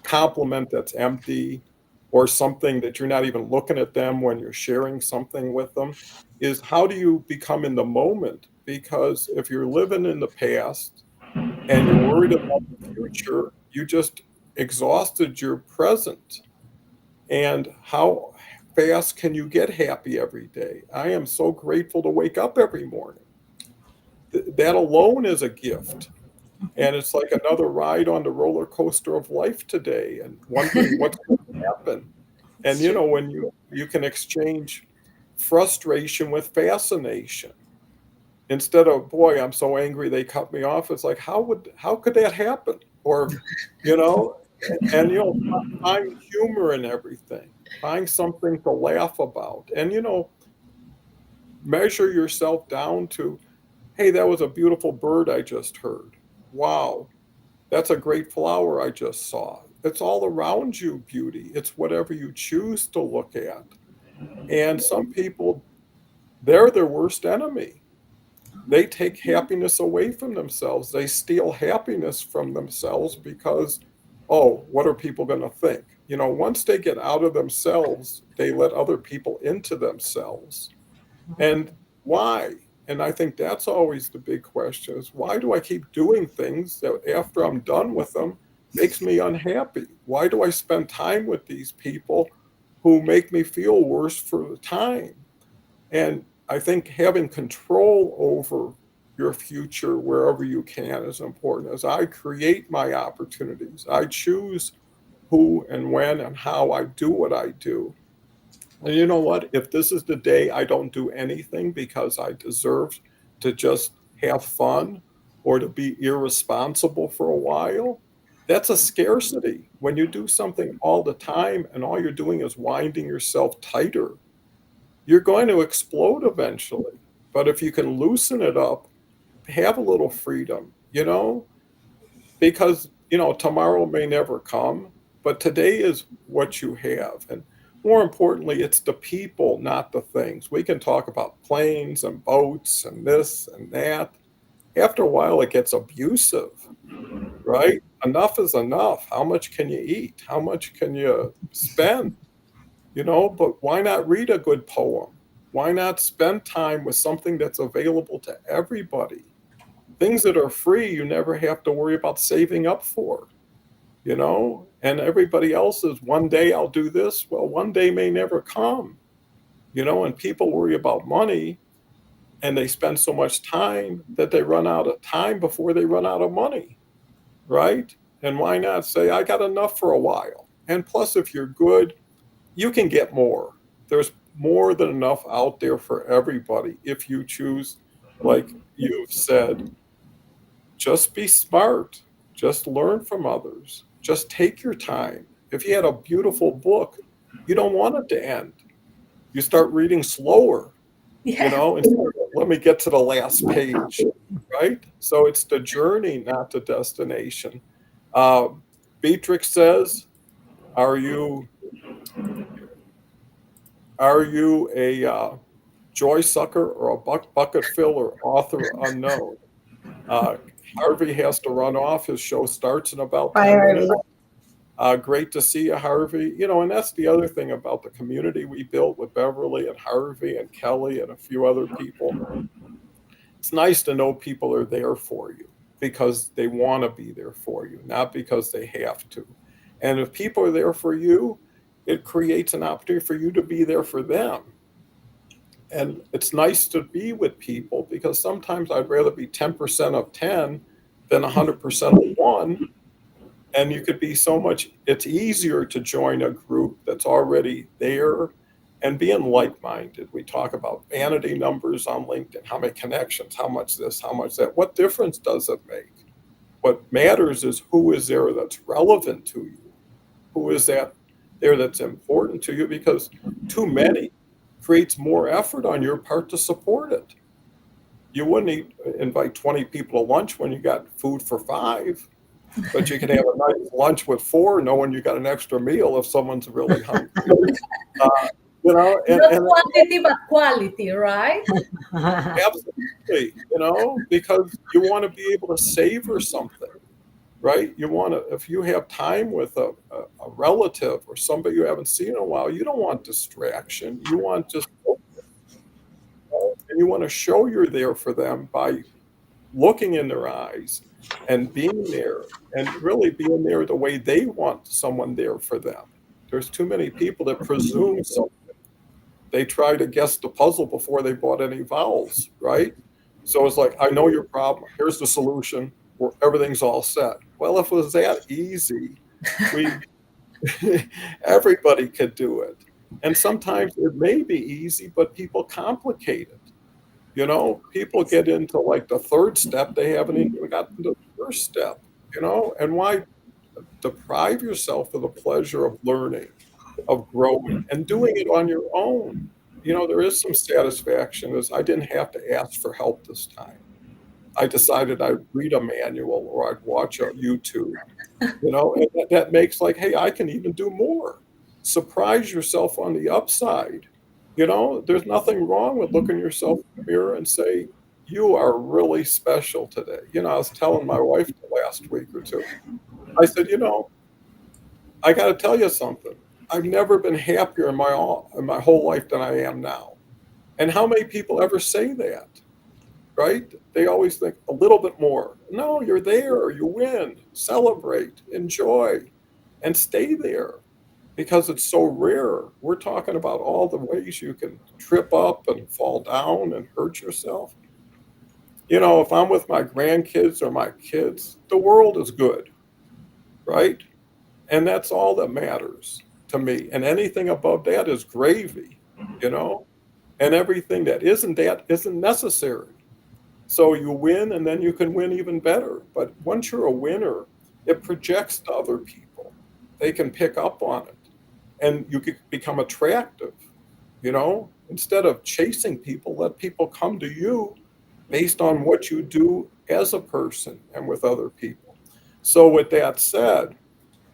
[SPEAKER 1] compliment that's empty or something that you're not even looking at them when you're sharing something with them. Is how do you become in the moment? Because if you're living in the past and you're worried about the future, you just exhausted your present. And how fast can you get happy every day? I am so grateful to wake up every morning. That alone is a gift. And it's like another ride on the roller coaster of life today and wondering what's going to happen. And
[SPEAKER 2] It's true.
[SPEAKER 1] when you can exchange frustration with fascination. Instead of, boy, I'm so angry they cut me off, it's like, how could that happen? Or, you know, and find humor in everything. Find something to laugh about. And measure yourself down to, hey, that was a beautiful bird I just heard. Wow, that's a great flower I just saw. It's all around you, beauty. It's whatever you choose to look at. And some people, they're their worst enemy. They take happiness away from themselves. They steal happiness from themselves because, oh, what are people going to think? Once they get out of themselves, they let other people into themselves. And why? And I think that's always the big question is why do I keep doing things that after I'm done with them makes me unhappy? Why do I spend time with these people who make me feel worse for the time? And I think having control over your future wherever you can is important as I create my opportunities. I choose who and when and how I do what I do. And you know what? If this is the day I don't do anything because I deserve to just have fun or to be irresponsible for a while, that's a scarcity. When you do something all the time and all you're doing is winding yourself tighter, you're going to explode eventually. But if you can loosen it up, have a little freedom, because tomorrow may never come, but today is what you have. And more importantly, it's the people, not the things. We can talk about planes and boats and this and that. After a while it gets abusive, right? Enough is enough. How much can you eat? How much can you spend? But why not read a good poem? Why not spend time with something that's available to everybody? Things that are free, you never have to worry about saving up for, and everybody else is one day I'll do this. Well, one day may never come, and people worry about money and they spend so much time that they run out of time before they run out of money, right? And why not say, I got enough for a while? And plus, if you're good, you can get more. There's more than enough out there for everybody if you choose, like you've said, just be smart. Just learn from others. Just take your time. If you had a beautiful book, you don't want it to end. You start reading slower,
[SPEAKER 2] Yeah.
[SPEAKER 1] instead of, let me get to the last page, right? So it's the journey, not the destination. Uh, Beatrix says, are you a joy sucker or a bucket filler, author unknown? Uh, Harvey has to run off. His show starts in about
[SPEAKER 2] Bye,
[SPEAKER 1] 10
[SPEAKER 2] Harvey.
[SPEAKER 1] minutes. Great to see you, Harvey. And that's the other thing about the community we built with Beverly and Harvey and Kelly and a few other people. It's nice to know people are there for you because they want to be there for you, not because they have to. And if people are there for you, it creates an opportunity for you to be there for them. And it's nice to be with people because sometimes I'd rather be 10% of 10 than 100% of one. And you could be it's easier to join a group that's that's already there and being like-minded. We talk about vanity numbers on LinkedIn, how many connections, how much this, how much that. What difference does it make? What matters is who is there that's relevant to you. Who is that there that's important to you? Because too many creates more effort on your part to support it. You wouldn't invite 20 people to lunch when you got food for 5, but you can have a nice lunch with 4 knowing you got an extra meal if someone's really hungry. You know,
[SPEAKER 3] Not
[SPEAKER 1] and
[SPEAKER 3] quantity, but quality, right?
[SPEAKER 1] absolutely, you know, because you want to be able to savor something, right? You want to, if you have time with a relative or somebody you haven't seen in a while, you don't want distraction. You want just focus, and you want to show you're there for them by looking in their eyes and being there and really being there the way they want someone there for them. There's too many people that presume something. They try to guess the puzzle before they bought any vowels, right? So it's like, I know your problem. Here's the solution. Where everything's all set. Well, if it was that easy, we everybody could do it. And sometimes it may be easy, but people complicate it. You know, people get into like the 3rd step, they haven't even gotten to the 1st step, you know, and why deprive yourself of the pleasure of learning, of growing, and doing it on your own? You know, there is some satisfaction as I didn't have to ask for help this time. I decided I'd read a manual or I'd watch a YouTube, you know, and that makes like, hey, I can even do more. Surprise yourself on the upside. You know, there's nothing wrong with looking yourself in the mirror and say, you are really special today. You know, I was telling my wife the last week or 2. I said, you know, I got to tell you something. I've never been happier in my whole life than I am now. And how many people ever say that? Right? They always think a little bit more. No, you're there. You win. Celebrate. Enjoy. And stay there because it's so rare. We're talking about all the ways you can trip up and fall down and hurt yourself. You know, if I'm with my grandkids or my kids, the world is good, right? And that's all that matters to me. And anything above that is gravy, you know? And everything that isn't necessary. So you win, and then you can win even better. But once you're a winner, it projects to other people. They can pick up on it, and you can become attractive. You know, instead of chasing people, let people come to you based on what you do as a person and with other people. So with that said,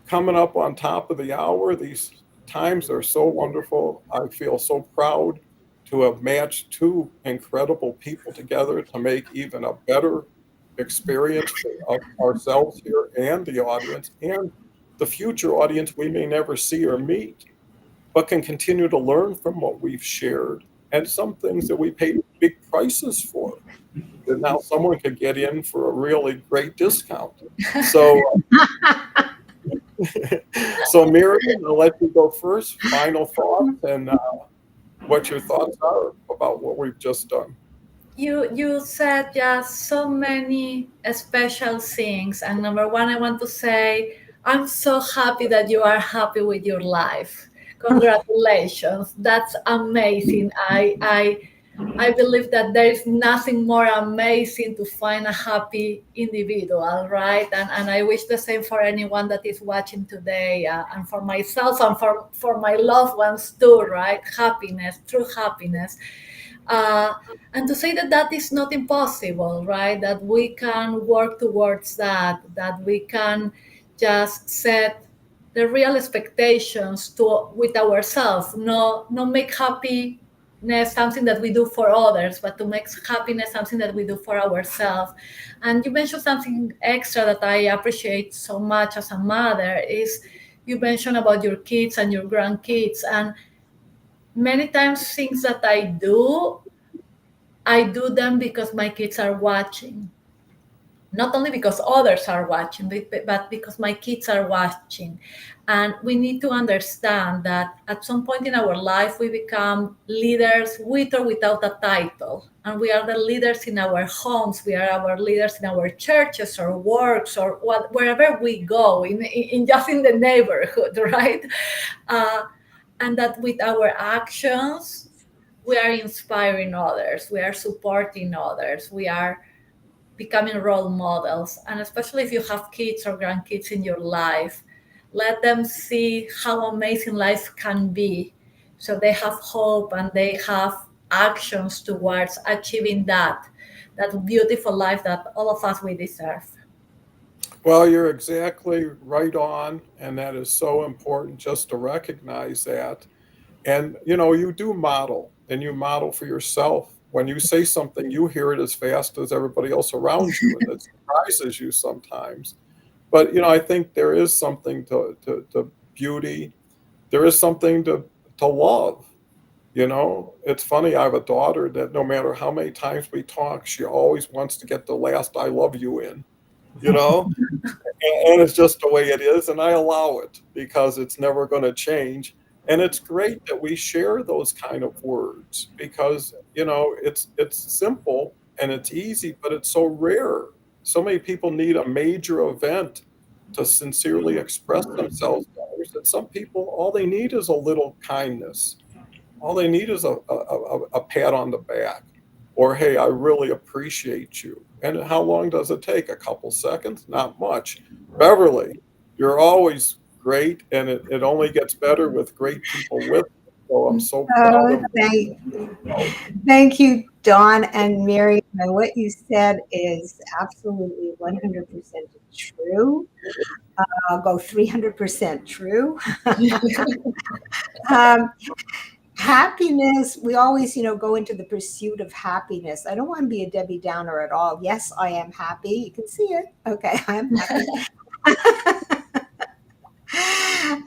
[SPEAKER 1] coming up on top of the hour, these times are so wonderful. I feel so proud to have matched 2 incredible people together to make even a better experience of ourselves here and the audience and the future audience we may never see or meet, but can continue to learn from what we've shared and some things that we paid big prices for. That now someone could get in for a really great discount. So, so Miriam, I'll let you go first. Final thoughts and what your thoughts are about what we've just done.
[SPEAKER 3] You said just so many special things, and number one, I want to say I'm so happy that you are happy with your life. Congratulations, that's amazing. I believe that there is nothing more amazing to find a happy individual, right? And I wish the same for anyone that is watching today, and for myself and for my loved ones too, right? Happiness, true happiness. And to say that that is not impossible, right? That we can work towards that we can just set the real expectations to with ourselves, no make happiness something that we do for others, but to make happiness something that we do for ourselves. And you mentioned something extra that I appreciate so much as a mother is you mentioned about your kids and your grandkids. And many times things that I do them because my kids are watching. Not only because others are watching, but because my kids are watching. And we need to understand that at some point in our life, we become leaders with or without a title. And we are the leaders in our homes. We are our leaders in our churches or works or wherever we go, in just in the neighborhood, right? and that with our actions, we are inspiring others, we are supporting others, we are becoming role models. And especially if you have kids or grandkids in your life, let them see how amazing life can be, so they have hope and they have actions towards achieving that beautiful life that all of us we deserve.
[SPEAKER 1] Well, you're exactly right on, and that is so important just to recognize that. And you do model, and you model for yourself. When you say something, you hear it as fast as everybody else around you, and it surprises you sometimes. But I think there is something to beauty. There is something to love. It's funny. I have a daughter that no matter how many times we talk, she always wants to get the last "I love you" in. You know, and it's just the way it is, and I allow it because it's never going to change. And it's great that we share those kind of words because it's simple and it's easy, but it's so rare. So many people need a major event to sincerely express themselves to others, and some people, all they need is a little kindness. All they need is a pat on the back, or hey, I really appreciate you. And how long does it take? A couple seconds? Not much. Beverly, you're always great, and it only gets better with great people with you. So I'm so proud
[SPEAKER 2] Oh,
[SPEAKER 1] of
[SPEAKER 2] thank you, Dawn and Miriam. And what you said is absolutely 100% true. I'll go 300% true. Um, Happiness, we always, go into the pursuit of happiness. I don't want to be a Debbie Downer at all. Yes, I am happy. You can see it. Okay, I am happy.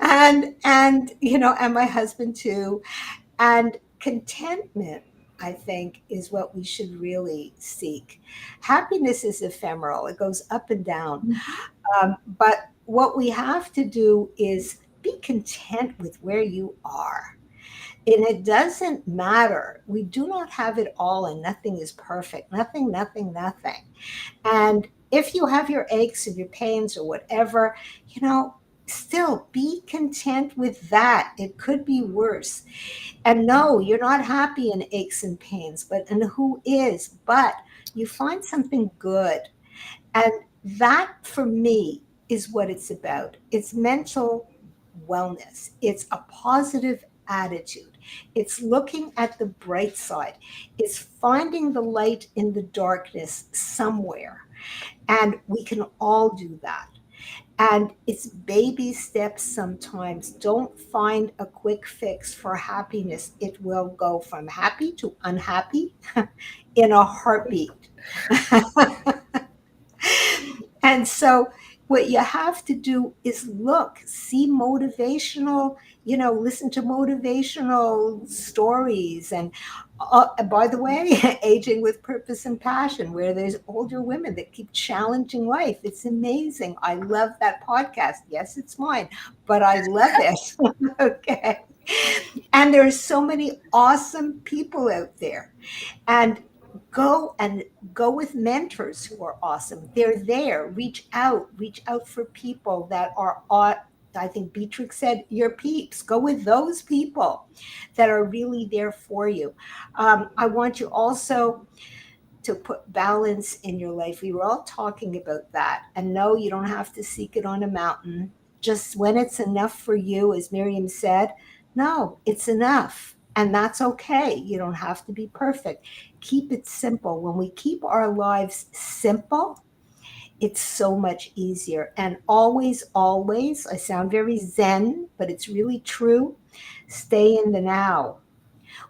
[SPEAKER 2] And my husband too. And contentment, I think, is what we should really seek. Happiness is ephemeral, it goes up and down. But what we have to do is be content with where you are. And it doesn't matter. We do not have it all, and nothing is perfect. Nothing, nothing, nothing. And if you have your aches and your pains or whatever, still be content with that. It could be worse. And no, you're not happy in aches and pains, and who is? But you find something good. And that for me is what it's about. It's mental wellness, it's a positive attitude, it's looking at the bright side, it's finding the light in the darkness somewhere. And we can all do that. And it's baby steps sometimes. Don't find a quick fix for happiness. It will go from happy to unhappy in a heartbeat. And so, what you have to do is look, see motivational, listen to motivational stories. And by the way, Aging with Purpose and Passion, where there's older women that keep challenging life. It's amazing. I love that podcast. Yes, it's mine, but I love it. Okay. And there are so many awesome people out there. And go with mentors who are awesome. They're there. Reach out for people that are, I think Beatrix said, your peeps. Go with those people that are really there for you. I want you also to put balance in your life. We were all talking about that. And no, you don't have to seek it on a mountain. Just when it's enough for you, as Miriam said, no, it's enough. And that's okay. You don't have to be perfect. Keep it simple. When we keep our lives simple, it's so much easier. And always, always, I sound very zen, but it's really true. Stay in the now.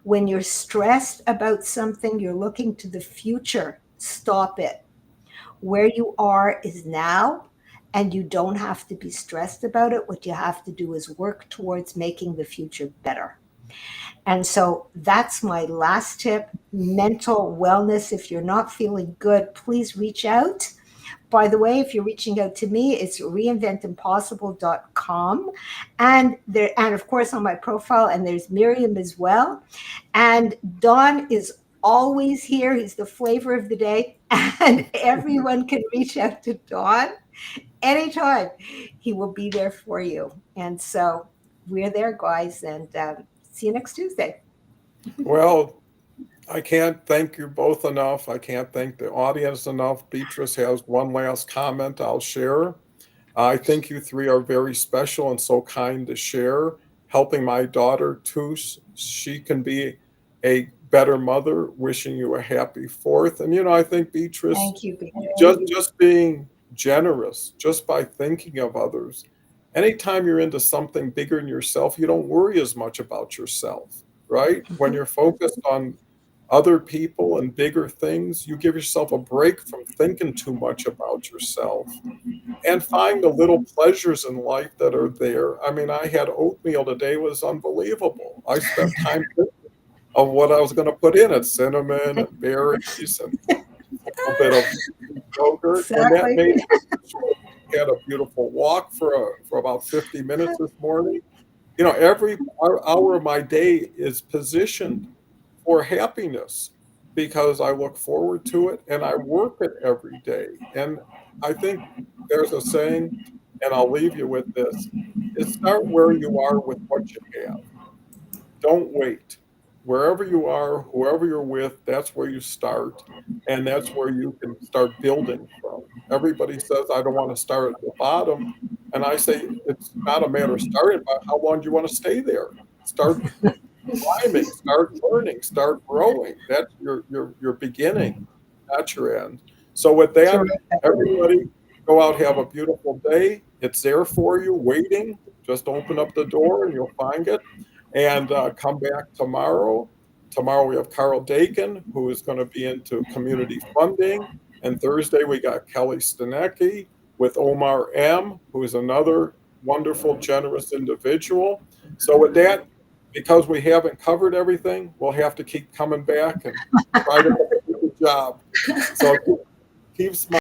[SPEAKER 2] When you're stressed about something, you're looking to the future, stop it. Where you are is now, and you don't have to be stressed about it. What you have to do is work towards making the future better. And so that's my last tip, mental wellness. If you're not feeling good, please reach out. By the way, if you're reaching out to me, it's reinventimpossible.com. And of course on my profile, and there's Miriam as well. And Don is always here. He's the flavor of the day. And everyone can reach out to Don anytime. He will be there for you. And so we're there, guys, and see you next Tuesday.
[SPEAKER 1] Well, I can't thank you both enough. I can't thank the audience enough. Beatrice has one last comment I'll share. I think you three are very special and so kind to share, helping my daughter too. She can be a better mother. Wishing you a happy fourth. And I think Beatrice,
[SPEAKER 2] Thank you, Beatrice.
[SPEAKER 1] just being generous, just by thinking of others. Anytime you're into something bigger than yourself, you don't worry as much about yourself, right? When you're focused on other people and bigger things, you give yourself a break from thinking too much about yourself and find the little pleasures in life that are there. I mean, I had oatmeal today, it was unbelievable. I spent time thinking of what I was going to put in it, cinnamon and berries and a bit of yogurt, and that
[SPEAKER 2] Exactly.
[SPEAKER 1] made had a beautiful walk for about 50 minutes this morning. Every hour of my day is positioned for happiness because I look forward to it and I work it every day. And I think there's a saying, and I'll leave you with this: is start where you are with what you have. Don't wait. Wherever you are, whoever you're with, that's where you start. And that's where you can start building from. Everybody says, I don't want to start at the bottom. And I say, it's not a matter of starting, but how long do you want to stay there? Start climbing, start learning, start growing. That's your beginning, not your end. So with that,
[SPEAKER 2] Terrific.
[SPEAKER 1] everybody go out, have a beautiful day. It's there for you, waiting. Just open up the door and you'll find it. And come back tomorrow. Tomorrow we have Carl Dakin, who is going to be into community funding. And Thursday we got Kelly Stanecki with Omar M., who is another wonderful, generous individual. So with that, because we haven't covered everything, we'll have to keep coming back and try to do a good job. So keep smiling.